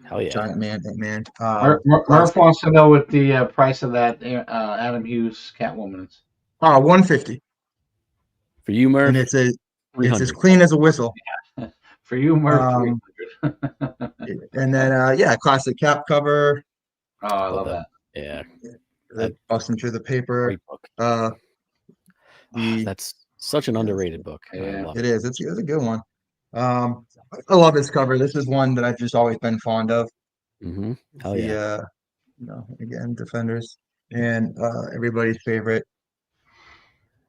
Hell yeah. Giant Man, Ant-Man. Murph wants to know what the price of that Adam Hughes Catwoman is. 150, For you, Murph, and it's as 300. clean as a whistle. For you, Murph. Um, 300. And then classic cap cover, Oh, I love that. Yeah, busting through the paper. great book. That's such an underrated book. I Yeah. love It is. It's a good one. I love this cover. This is one that I've just always been fond of. Mm-hmm. Hell yeah. Again, Defenders and everybody's favorite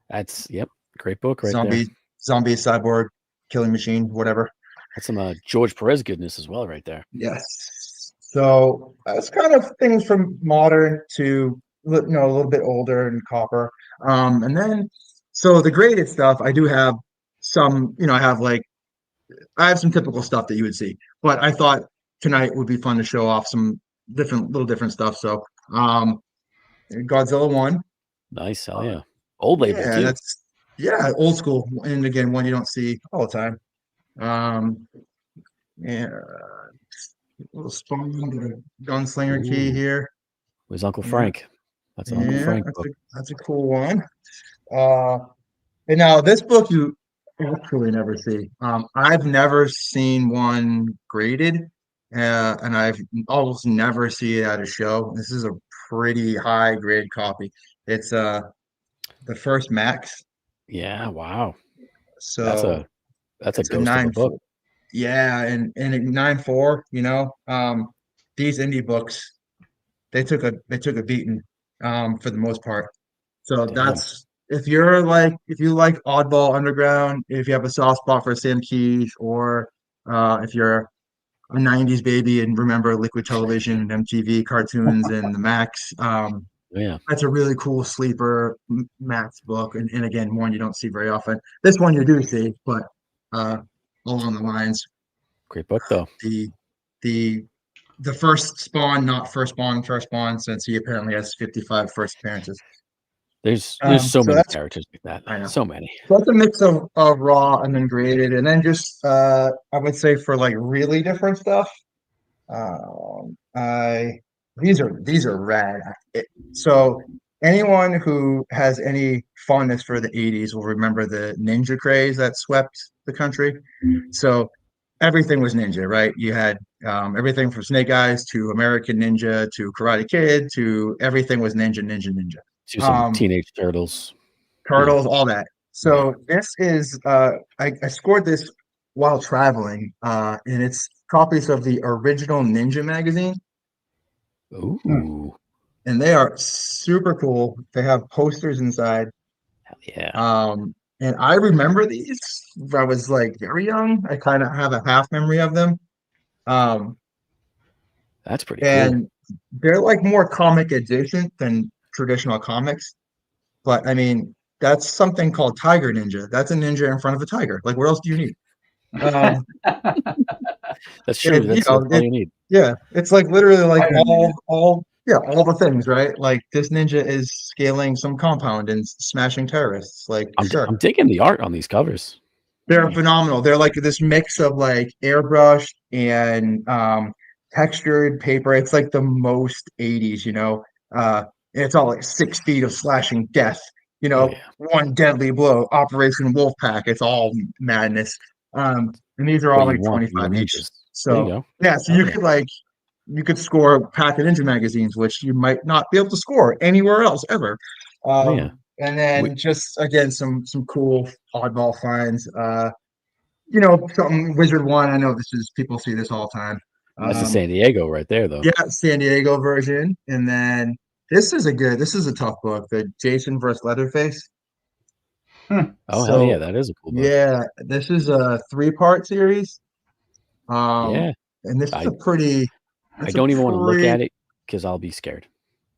That's great book right there. zombie cyborg killing machine, whatever. That's some George Perez goodness as well right there. Yes. So that's kind of things from modern to a little bit older and copper. And then so the graded stuff, I do have some, I have some typical stuff that you would see, but I thought tonight would be fun to show off some different stuff. So Godzilla 1. Nice. Hell yeah. Old label Yeah, too. old school. And again, one you don't see all the time. Little Spawn, a gunslinger key Ooh. here. With Uncle Yeah. Frank. That's an Uncle Frank book. That's a cool one. And now this book you actually never see. I've never seen one graded, and I've almost never see it at a show. This is a pretty high grade copy. It's the first Max. Yeah. Wow. So that's a it's ghost of a book. Yeah, and at 9.4, these indie books, they took a beating, for the most part. So Damn. that's if you like Oddball Underground, if you have a soft spot for Sam Keith, or if you're a 90s baby and remember Liquid Television and MTV cartoons and the Max, Yeah. that's a really cool sleeper Max book, and again, one you don't see very often. This one you do see, but along the lines. Great book though. The first Spawn, not first Spawn, since he apparently has 55 first appearances. There's So so many that's- characters like that. I know. So many. So that's a mix of raw and then graded, and then just I would say for like really different stuff. These are rad. So anyone who has any fondness for the 80s will remember the ninja craze that swept the country. So everything was ninja, right? You had everything from Snake Eyes to American Ninja to Karate Kid to everything was ninja. To some Teenage Turtles. Turtles, all that. So this is I scored this while traveling, and it's copies of the original Ninja magazine, Ooh. and they are super cool. They have posters inside. Hell yeah. And I remember these. I was like very young. I kind of have a half memory of them. That's pretty cool. And they're like more comic adjacent than traditional comics. But I mean, that's something called Tiger Ninja. That's a ninja in front of a tiger. Like, what else do you need? That's true. and, That's all you need. Yeah, it's like literally like Tiger Ninja. all the things, right? Like this ninja is scaling some compound and smashing terrorists. Like, sure. I'm digging the art on these covers. They're phenomenal. They're like this mix of like airbrush and textured paper. It's like the most 80s, and it's all like 6 feet of slashing death, Oh, yeah. one deadly blow, Operation Wolfpack. It's all madness. And these are all What like you want, 25 you each. ninjas. There you So go. yeah, so Oh, you yeah. could score a pack of Ninja magazines, which you might not be able to score anywhere else ever. Oh, yeah. And then We- just again some cool oddball finds. Something Wizard One. I know people see this all the time. That's the San Diego right there, though. Yeah, San Diego version. And then this is a tough book, the Jason versus Leatherface. Oh, hell So, yeah, that is a cool book. yeah, this is a 3-part series. Yeah. And this is I- a pretty. I don't even want to look at it because I'll be scared.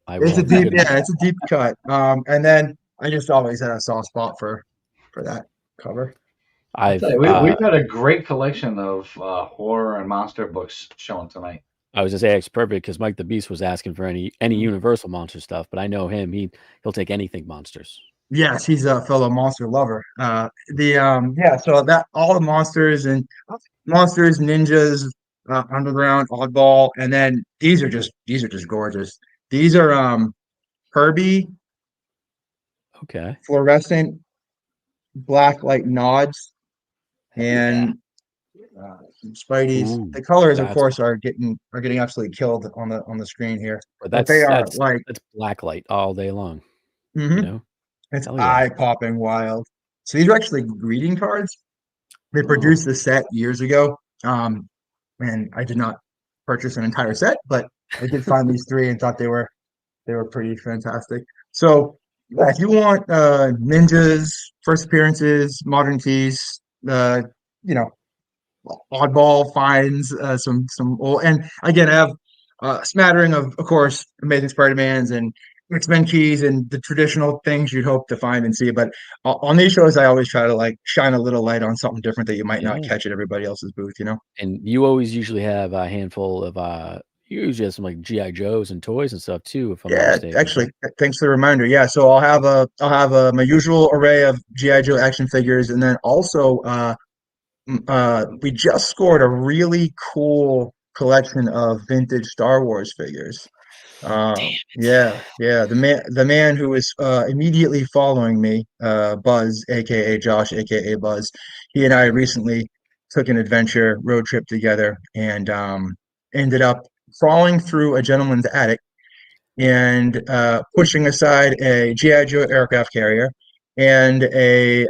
It's a deep, yeah, it's a deep cut. And then I just always had a soft spot for that cover. I've We've got a great collection of horror and monster books showing tonight. I was gonna say it's perfect because Mike the Beast was asking for any Universal monster stuff, but I know him. He'll take anything monsters. Yes, he's a fellow monster lover. So that all the monsters, ninjas, underground, oddball, and then these are just gorgeous. These are Herbie Okay. fluorescent black light nods and some Spideys. Ooh, The colors, of that's- course, are getting absolutely killed on the screen here. But But they are that's like black light all day long. mhm. You know? It's Hell yeah. eye-popping wild. So these are actually greeting cards. They produced the set years ago. And I did not purchase an entire set, but I did find these 3 and thought they were pretty fantastic. So yeah, if you want ninjas, first appearances, modern keys, oddball finds, some old, and again I have a smattering of course, Amazing Spider-Mans and X-Men keys and the traditional things you'd hope to find and see. But on these shows, I always try to like shine a little light on something different that you might not Yeah. catch at everybody else's booth, you know? And you always usually have a handful of you usually have some like GI Joes and toys and stuff too. If I'm not Yeah, mistaken. actually, thanks for the reminder. Yeah, so I'll have my usual array of GI Joe action figures, and then also we just scored a really cool collection of vintage Star Wars figures. Yeah. The man who is immediately following me, Buzz, aka Josh, aka Buzz. He and I recently took an adventure road trip together and ended up crawling through a gentleman's attic and pushing aside a GI Joe aircraft carrier and a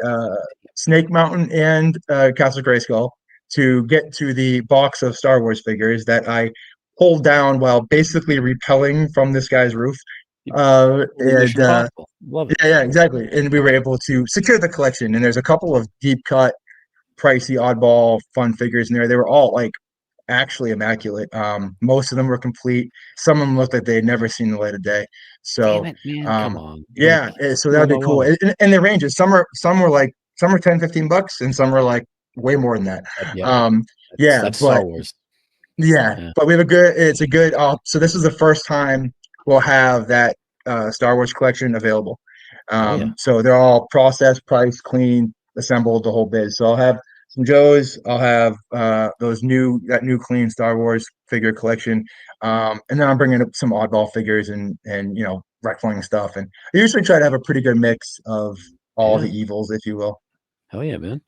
Snake Mountain and Castle Grayskull to get to the box of Star Wars figures that I pulled down while basically repelling from this guy's roof. Mission Impossible. Love it. Yeah, exactly. And we were able to secure the collection. And there's a couple of deep cut, pricey, oddball, fun figures in there. They were all like actually immaculate. Most of them were complete. Some of them looked like they had never seen the light of day. So, Damn it, man. Come on. yeah, so that'd be cool. And the ranges, some were 10, 15 bucks, and some were like way more than that. Yeah. That's Star Wars. Yeah, but it's a good. So this is the first time we'll have that Star Wars collection available. So they're all processed, priced, clean, assembled, the whole biz. So I'll have some Joes. I'll have that new clean Star Wars figure collection, and then I'm bringing up some oddball figures and wrestling stuff. And I usually try to have a pretty good mix of all the evils, if you will. Hell yeah, man.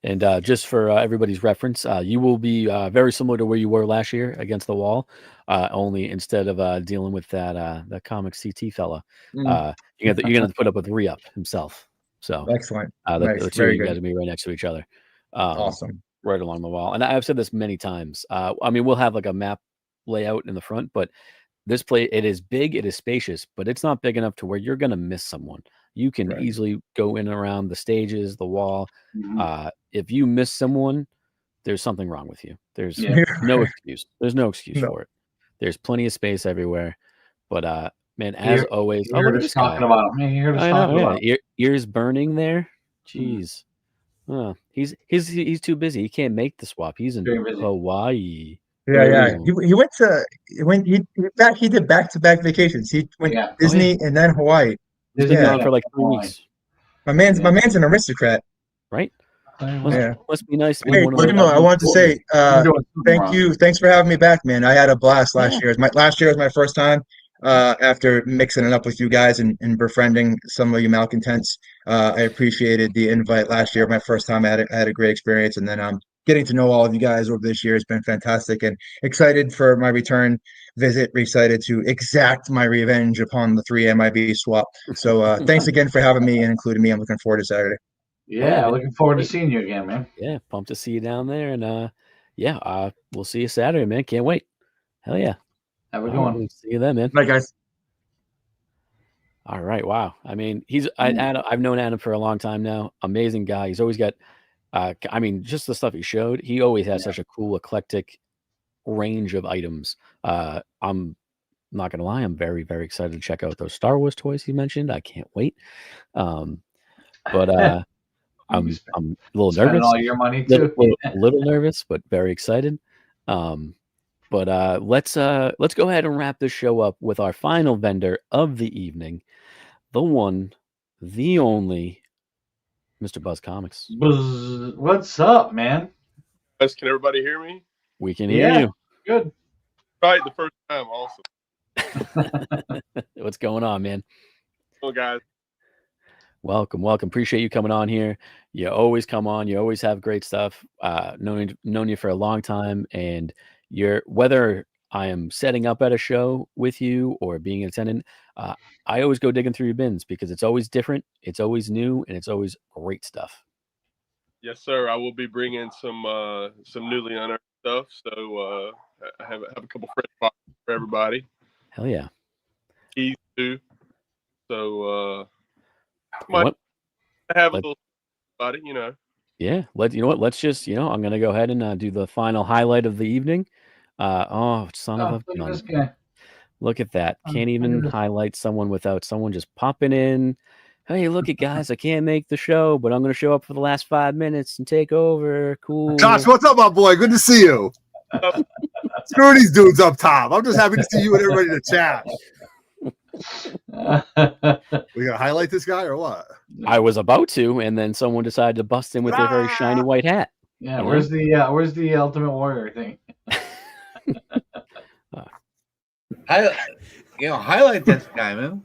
And just for everybody's reference, you will be very similar to where you were last year against the wall. Only instead of dealing with that comic CT fella, you're gonna have to put up with Re-Up himself. So excellent. The two of you guys will be right next to each other. Awesome. Right along the wall. And I've said this many times. I mean, we'll have like a map layout in the front, but this it is big, it is spacious, but it's not big enough to where you're gonna miss someone. You can easily go in and around the stages, the wall. If you miss someone, there's something wrong with you. There's no excuse. There's no excuse for it. There's plenty of space everywhere. But man, as always, you heard us talking about him. You heard us talking about him. Ears burning there. Jeez. He's too busy. He can't make the swap. He's in Hawaii. Yeah. He did back-to-back vacations. He went Disney and then Hawaii. He's been gone for like 3 weeks. My man's an aristocrat. Right? Must be nice. Hey, I wanted to say thank you. Thanks for having me back, man. I had a blast last year. Last year was my first time after mixing it up with you guys and befriending some of you malcontents. I appreciated the invite last year. My first time I had a great experience, and then getting to know all of you guys over this year has been fantastic, and excited for my return visit. Excited to exact my revenge upon the 3 MIB swap. So thanks again for having me and including me. I'm looking forward to Saturday. Yeah, looking forward to seeing you again, man. Yeah, pumped to see you down there, and we'll see you Saturday, man. Can't wait. Hell yeah. Have a good All right, one. see you then, man. Bye, guys. All right. Wow. I mean, I've known Adam for a long time now. Amazing guy. He's always got, I mean, just the stuff he showed. He always has such a cool, eclectic range of items. I'm not gonna lie. I'm very, very excited to check out those Star Wars toys he mentioned. I can't wait. But I'm a little Spending nervous. all your money Little, too. little nervous, but very excited. But let's go ahead and wrap this show up with our final vendor of the evening, the one, the only, Mr. Buzz Comics. Buzz, what's up, man? Guys, can everybody hear me? We can hear Yeah. you. Good. Right, the first time. Awesome. What's going on, man? Well, guys, Welcome. Appreciate you coming on here. You always come on. You always have great stuff. Known you for a long time, and whether I am setting up at a show with you or being an attendant, I always go digging through your bins because it's always different, it's always new, and it's always great stuff. yes, sir. I will be bringing some newly unearthed stuff. So I have a couple fresh boxes for everybody. Hell yeah. Keys too. So might What? have a Let- little body, you know. Yeah. You know what? Let's just, I'm going to go ahead and do the final highlight of the evening. Son of a Look at gun. this guy. Look at that. Oh, Can't look at even this. highlight someone without someone just popping in. Hey, look at guys. I can't make the show, but I'm going to show up for the last 5 minutes and take over. Cool. Josh, what's up, my boy? Good to see you. Screw these dudes up top. I'm just happy to see you and everybody in the chat. We gonna highlight this guy or what? I was about to, and then someone decided to bust in with their very shiny white hat. Yeah, You know? where's the Ultimate Warrior thing? Highlight this guy, man.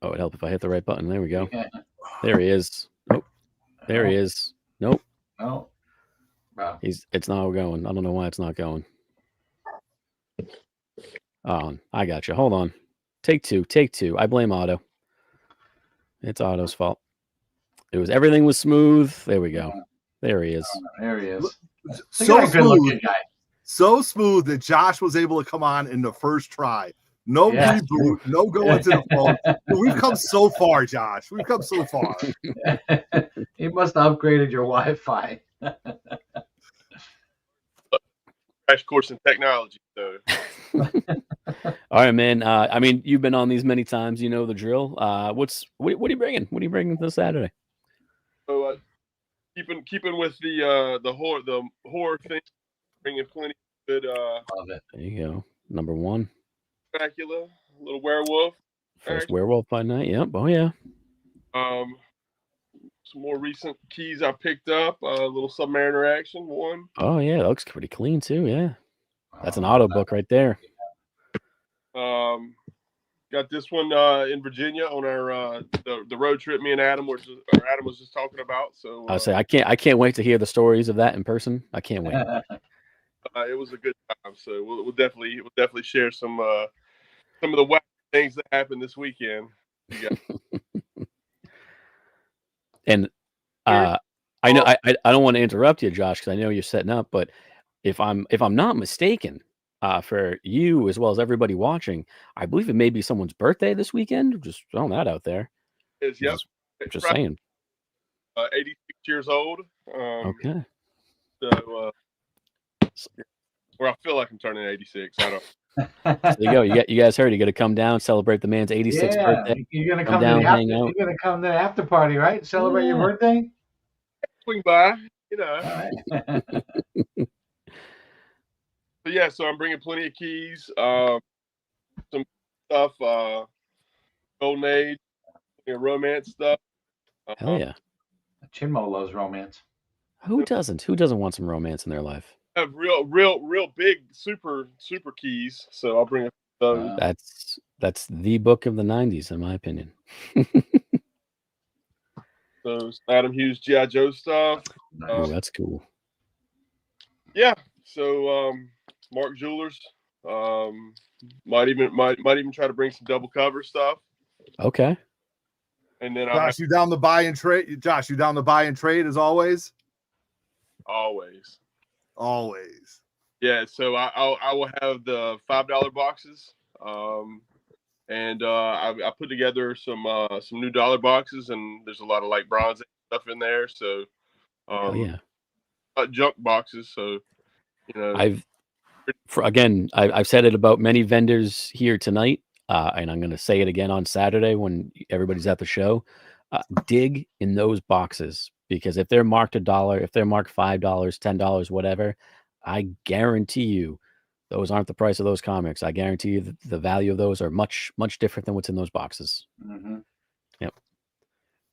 Oh, it'd help if I hit the right button. There we go. Yeah. There he is. Nope. There he is. Nope. Oh, wow. It's not going. I don't know why it's not going. Oh, I got you. Hold on. Take two. I blame Otto. It's Otto's fault. Everything was smooth. There we go. There he is. There he is. So Good smooth, looking guy. so smooth that Josh was able to come on in the first try. No Yeah. reboot, no going to the phone. We've come so far, Josh. We've come so far. He must have upgraded your Wi-Fi. Crash course in technology. So All right, man. I mean, you've been on these many times. You know the drill. What are you bringing? What are you bringing this Saturday? So keeping with the horror thing, bringing plenty of good Love it. There you go. Number one. Dracula, a little werewolf. First werewolf by night. Yep. Oh yeah. Some more recent keys I picked up. A little Submariner action one. Oh yeah. That looks pretty clean too. Yeah. That's an auto book right there. Got this one in Virginia on our the road trip me and Adam Adam was just talking about. So I say I can't wait to hear the stories of that in person. I can't wait. it was a good time. So we'll definitely share some of the wacky things that happened this weekend. And I know I don't want to interrupt you, Josh, because I know you're setting up. But if I'm not mistaken, for you as well as everybody watching, I believe it may be someone's birthday this weekend. Just throwing that out there. Yep. Just saying. 86 years old. Okay. So, or I feel like I'm turning 86. I don't. There you go. You guys heard. You got to come down, celebrate the man's 86th Yeah, birthday. you're gonna Come come down, to the hang out. You're gonna come to the after party, right? Celebrate your Yeah. birthday. Swing by, you know. All right. So yeah, so I'm bringing plenty of keys, some stuff, Golden Age, romance stuff. Hell yeah. Chinmo loves romance. Who doesn't? Who doesn't want some romance in their life? I have real big super keys, so I'll bring those. That's the book of the 90s, in my opinion. Those Adam Hughes G.I. Joe stuff. Oh, that's cool. Yeah. So Mark Jewelers. Might even try to bring some double cover stuff. Okay. And then Josh, you down the buy and trade? Josh, you down the buy and trade as always? always. Always. Yeah, so I will have the $5 boxes, and I put together some new dollar boxes, and there's a lot of like bronze stuff in there. So Hell yeah. junk boxes. So I've said it about many vendors here tonight, and I'm going to say it again on Saturday when everybody's at the show. Dig in those boxes, because if they're marked $1, if they're marked $5, $10, whatever, I guarantee you those aren't the price of those comics. I guarantee you that the value of those are much, much different than what's in those boxes. Mm-hmm. Yep.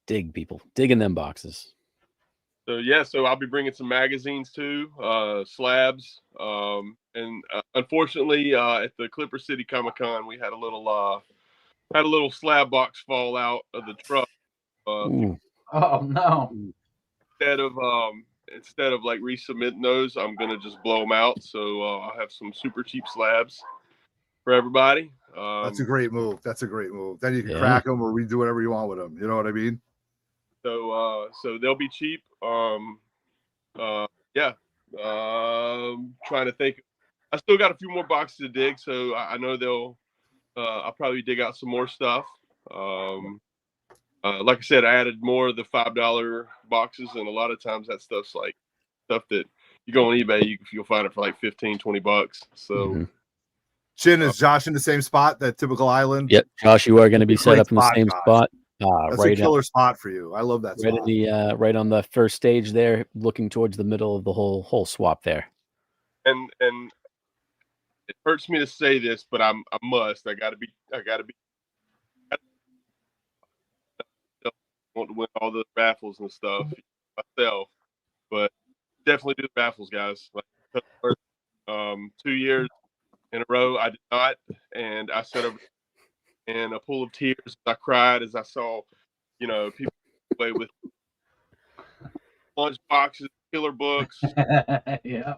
Dig, people. Dig in them boxes. So yeah, so I'll be bringing some magazines too, slabs, and unfortunately, at the Clipper City Comic-Con, we had a little slab box fall out of the truck. Oh no! Instead of like resubmitting those, I'm gonna just blow them out. So I'll have some super cheap slabs for everybody. That's a great move. That's a great move. Then you can crack them or redo whatever you want with them. You know what I mean? So they'll be cheap. Trying to think. I still got a few more boxes to dig, so I know I'll probably dig out some more stuff. Like I said, I added more of the $5 boxes, and a lot of times that stuff's like stuff that you go on eBay, you'll find it for like $15-20. So Chin, is Josh in the same spot, that typical island? Yep, Josh, you are going to be set up in the same spot. That's right a killer spot for you. I love that right spot. In right on the first stage there, looking towards the middle of the whole swap there. And it hurts me to say this, but I must. I gotta be. I want to win all the raffles and stuff myself, but definitely do the raffles, guys. Like, 2 years in a row, I did not, and I sat over in a pool of tears. I cried as I saw, people play with lunch boxes, killer books. Yeah.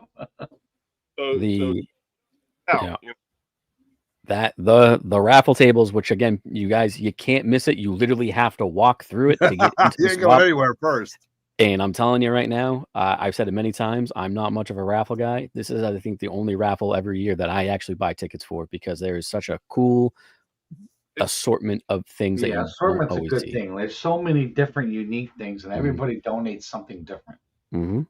That the raffle tables, which again, you guys, you can't miss it. You literally have to walk through it to get into you the ain't going anywhere first. And I'm telling you right now, I've said it many times, I'm not much of a raffle guy. This is, I think, the only raffle every year that I actually buy tickets for, because there is such a cool assortment of things that you assortment's a always good see. thing. There's so many different unique things, and everybody donates something different. Mm-hmm.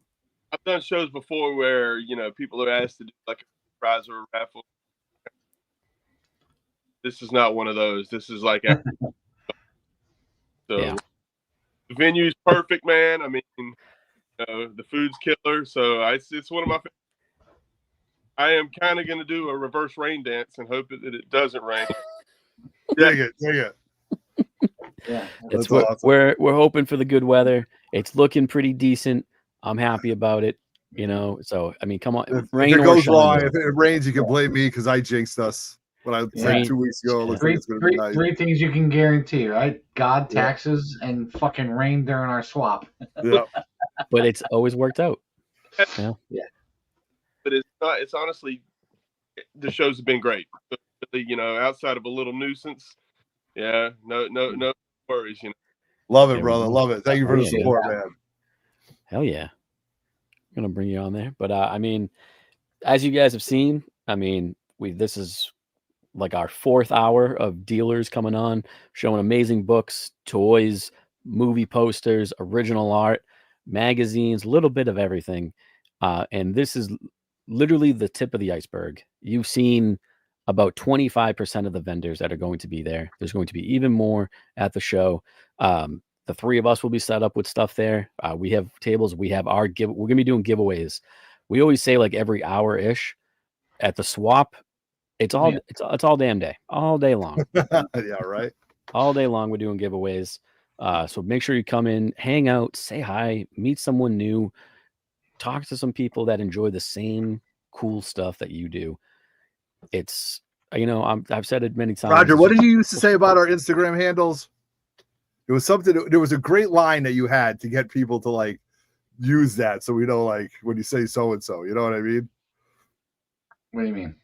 I've done shows before where people are asked to do like a prize or a raffle. This is not one of those. This is like the venue's perfect, man. I mean, the food's killer, so it's one of my favorites. I am kind of going to do a reverse rain dance and hope that it doesn't rain. Dig it. Yeah, It's we're hoping for the good weather. It's looking pretty decent. I'm happy about it. So I mean, come on, If rain it or goes shine, wrong, if it rains, you can blame me because I jinxed us when I said 2 weeks ago. It looks like it's going to be nice. Three things you can guarantee, right? God, taxes, and fucking rain during our swap. Yeah. But it's always worked out. Yeah. But it's not. It's honestly, the shows have been great. But, outside of a little nuisance, no worries. Love it, brother. Love it. Thank you for the support, man. Hell yeah. I'm gonna bring you on there. But I mean, as you guys have seen, I mean, this is like our 4th hour of dealers coming on, showing amazing books, toys, movie posters, original art, magazines, a little bit of everything. And this is literally the tip of the iceberg. You've seen about 25% of the vendors that are going to be there. There's going to be even more at the show. The 3 of us will be set up with stuff there. We have tables. We have we're going to be doing giveaways. We always say like every hour ish at the swap. It's all damn day, all day long. Yeah, right. All day long, we're doing giveaways. So make sure you come in, hang out, say hi, meet someone new, talk to some people that enjoy the same cool stuff that you do. It's, I've said it many times. Roger, what did you used to say about our Instagram handles? It was something. There was a great line that you had to get people to like use that, so we know like when you say so and so. You know what I mean? What do you mean?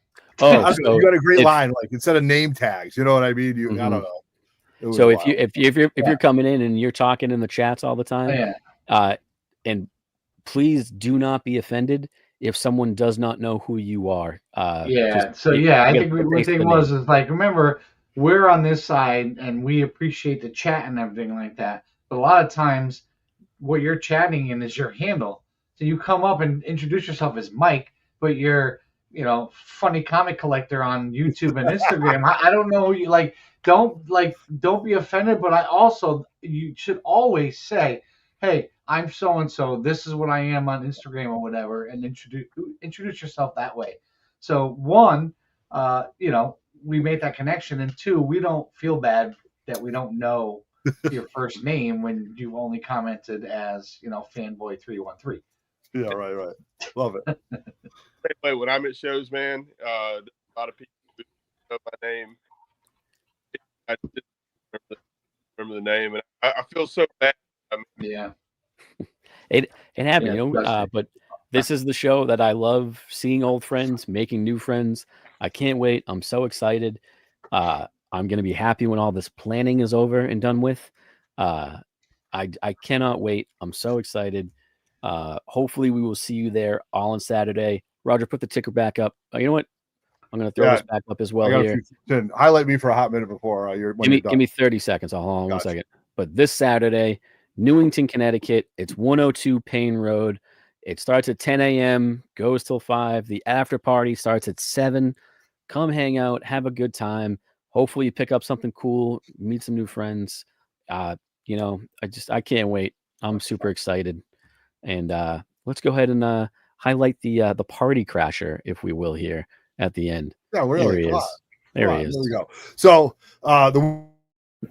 Oh, you got a great line, like instead of name tags. You know what I mean? I don't know. So if you're coming in and you're talking in the chats all the time, and please do not be offended if someone does not know who you are. Yeah. So yeah, I think the thing was is like, remember, we're on this side and we appreciate the chat and everything like that. But a lot of times, what you're chatting in is your handle. So you come up and introduce yourself as Mike, but you're, funny comic collector on YouTube and Instagram. I don't know. You don't be offended, but you should always say, hey, I'm so and so. This is what I am on Instagram or whatever, and introduce yourself that way. So one, we made that connection, and two, we don't feel bad that we don't know your first name when you only commented as fanboy313. Yeah, right. Love it. Anyway, when I'm at shows, man, a lot of people know my name. I just remember the name, and I feel so bad. Yeah, it happened, but this is the show that I love, seeing old friends, making new friends. I can't wait. I'm so excited. I'm going to be happy when all this planning is over and done with. I cannot wait. I'm so excited. Hopefully we will see you there all on Saturday. Roger, put the ticker back up. You know what? I'm going to throw this back up as well here. Highlight me for a hot minute before give me 30 seconds. I'll hold on 1 second. But this Saturday, Newington, Connecticut, it's 102 Payne Road. It starts at 10 a.m., goes till 5. The after party starts at 7. Come hang out, have a good time. Hopefully you pick up something cool, meet some new friends. I can't wait. I'm super excited. And let's go ahead and highlight the party crasher, if we will, here at the end. Yeah, really. There he is. There he is. There we go. So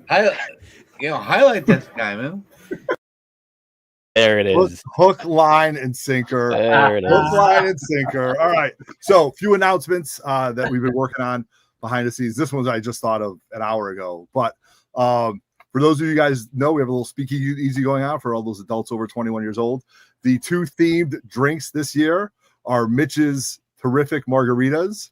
highlight this guy, man. There it is. Hook, line, and sinker. There it is. Hook, line, and sinker. All right. So, few announcements that we've been working on behind the scenes. This one I just thought of an hour ago. But for those of you guys know, we have a little speakeasy going on for all those adults over 21 years old. The 2 themed drinks this year are Mitch's Terrific Margaritas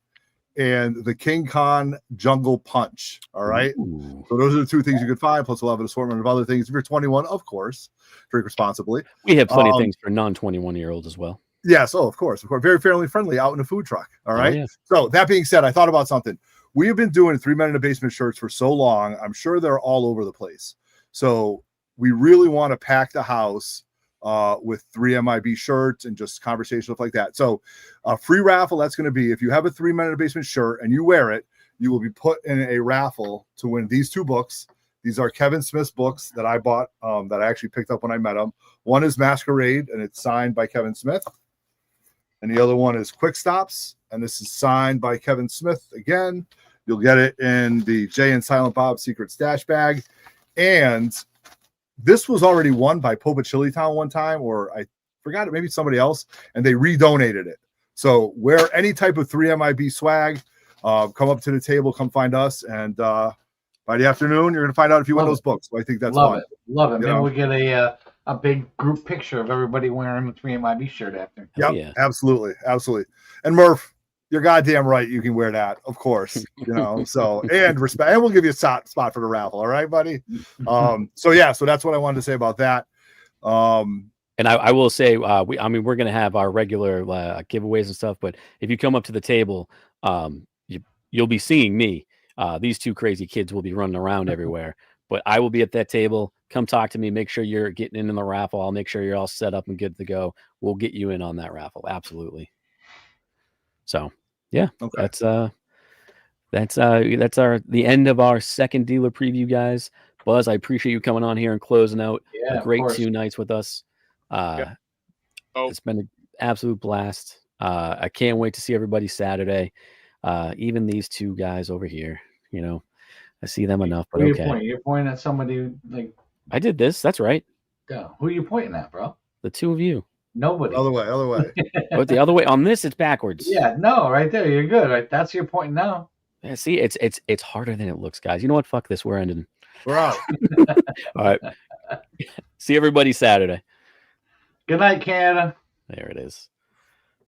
and the King Khan Jungle Punch. All right. Ooh. So those are the 2 things you can find. Plus, we'll have an assortment of other things. If you're 21, of course, drink responsibly. We have plenty of things for non-21-year-olds as well. Yes. Oh, of course. Very family friendly out in a food truck. All right. Oh, yeah. So that being said, I thought about something. We have been doing 3 Men in a Basement shirts for so long. I'm sure they're all over the place. So we really want to pack the house with 3 MIB shirts and just conversation, stuff like that. So a free raffle, that's going to be, if you have a 3 Men in a Basement shirt and you wear it, you will be put in a raffle to win these 2 books. These are Kevin Smith's books that I bought, that I actually picked up when I met him. One is Masquerade, and it's signed by Kevin Smith. And the other one is Quick Stops, and this is signed by Kevin Smith again. You'll get it in the Jay and Silent Bob Secret Stash bag. And this was already won by Pope at Chilitown one time, or I forgot it, maybe somebody else, and they redonated it. So wear any type of 3 MIB swag, come up to the table, come find us, and by the afternoon, you're going to find out if you win those books. So I think that's fun. Love it. Maybe we'll get a big group picture of everybody wearing the 3 MIB shirt after. Yep, yeah. Absolutely. And Murph, you're goddamn right. You can wear that, of course. So and respect, and we'll give you a spot for the raffle. All right, buddy. So that's what I wanted to say about that. And I will say, we're going to have our regular giveaways and stuff. But if you come up to the table, you'll be seeing me. These 2 crazy kids will be running around everywhere. But I will be at that table. Come talk to me. Make sure you're getting in the raffle. I'll make sure you're all set up and good to go. We'll get you in on that raffle. Absolutely. So yeah, okay. That's the end of our second dealer preview, guys. Buzz, I appreciate you coming on here and closing out a great 2 nights with us. It's been an absolute blast. I can't wait to see everybody Saturday. Even these 2 guys over here, I see them enough, but okay. You're pointing at somebody like I did this. That's right. Yeah. Who are you pointing at, bro? The 2 of you. Nobody. Other way. But the other way on this, it's backwards. Yeah, no, right there. You're good. Right, that's your point now. Yeah, see, it's harder than it looks, guys. You know what? Fuck this. We're ending. We're out. All right. See everybody Saturday. Good night, Canada. There it is.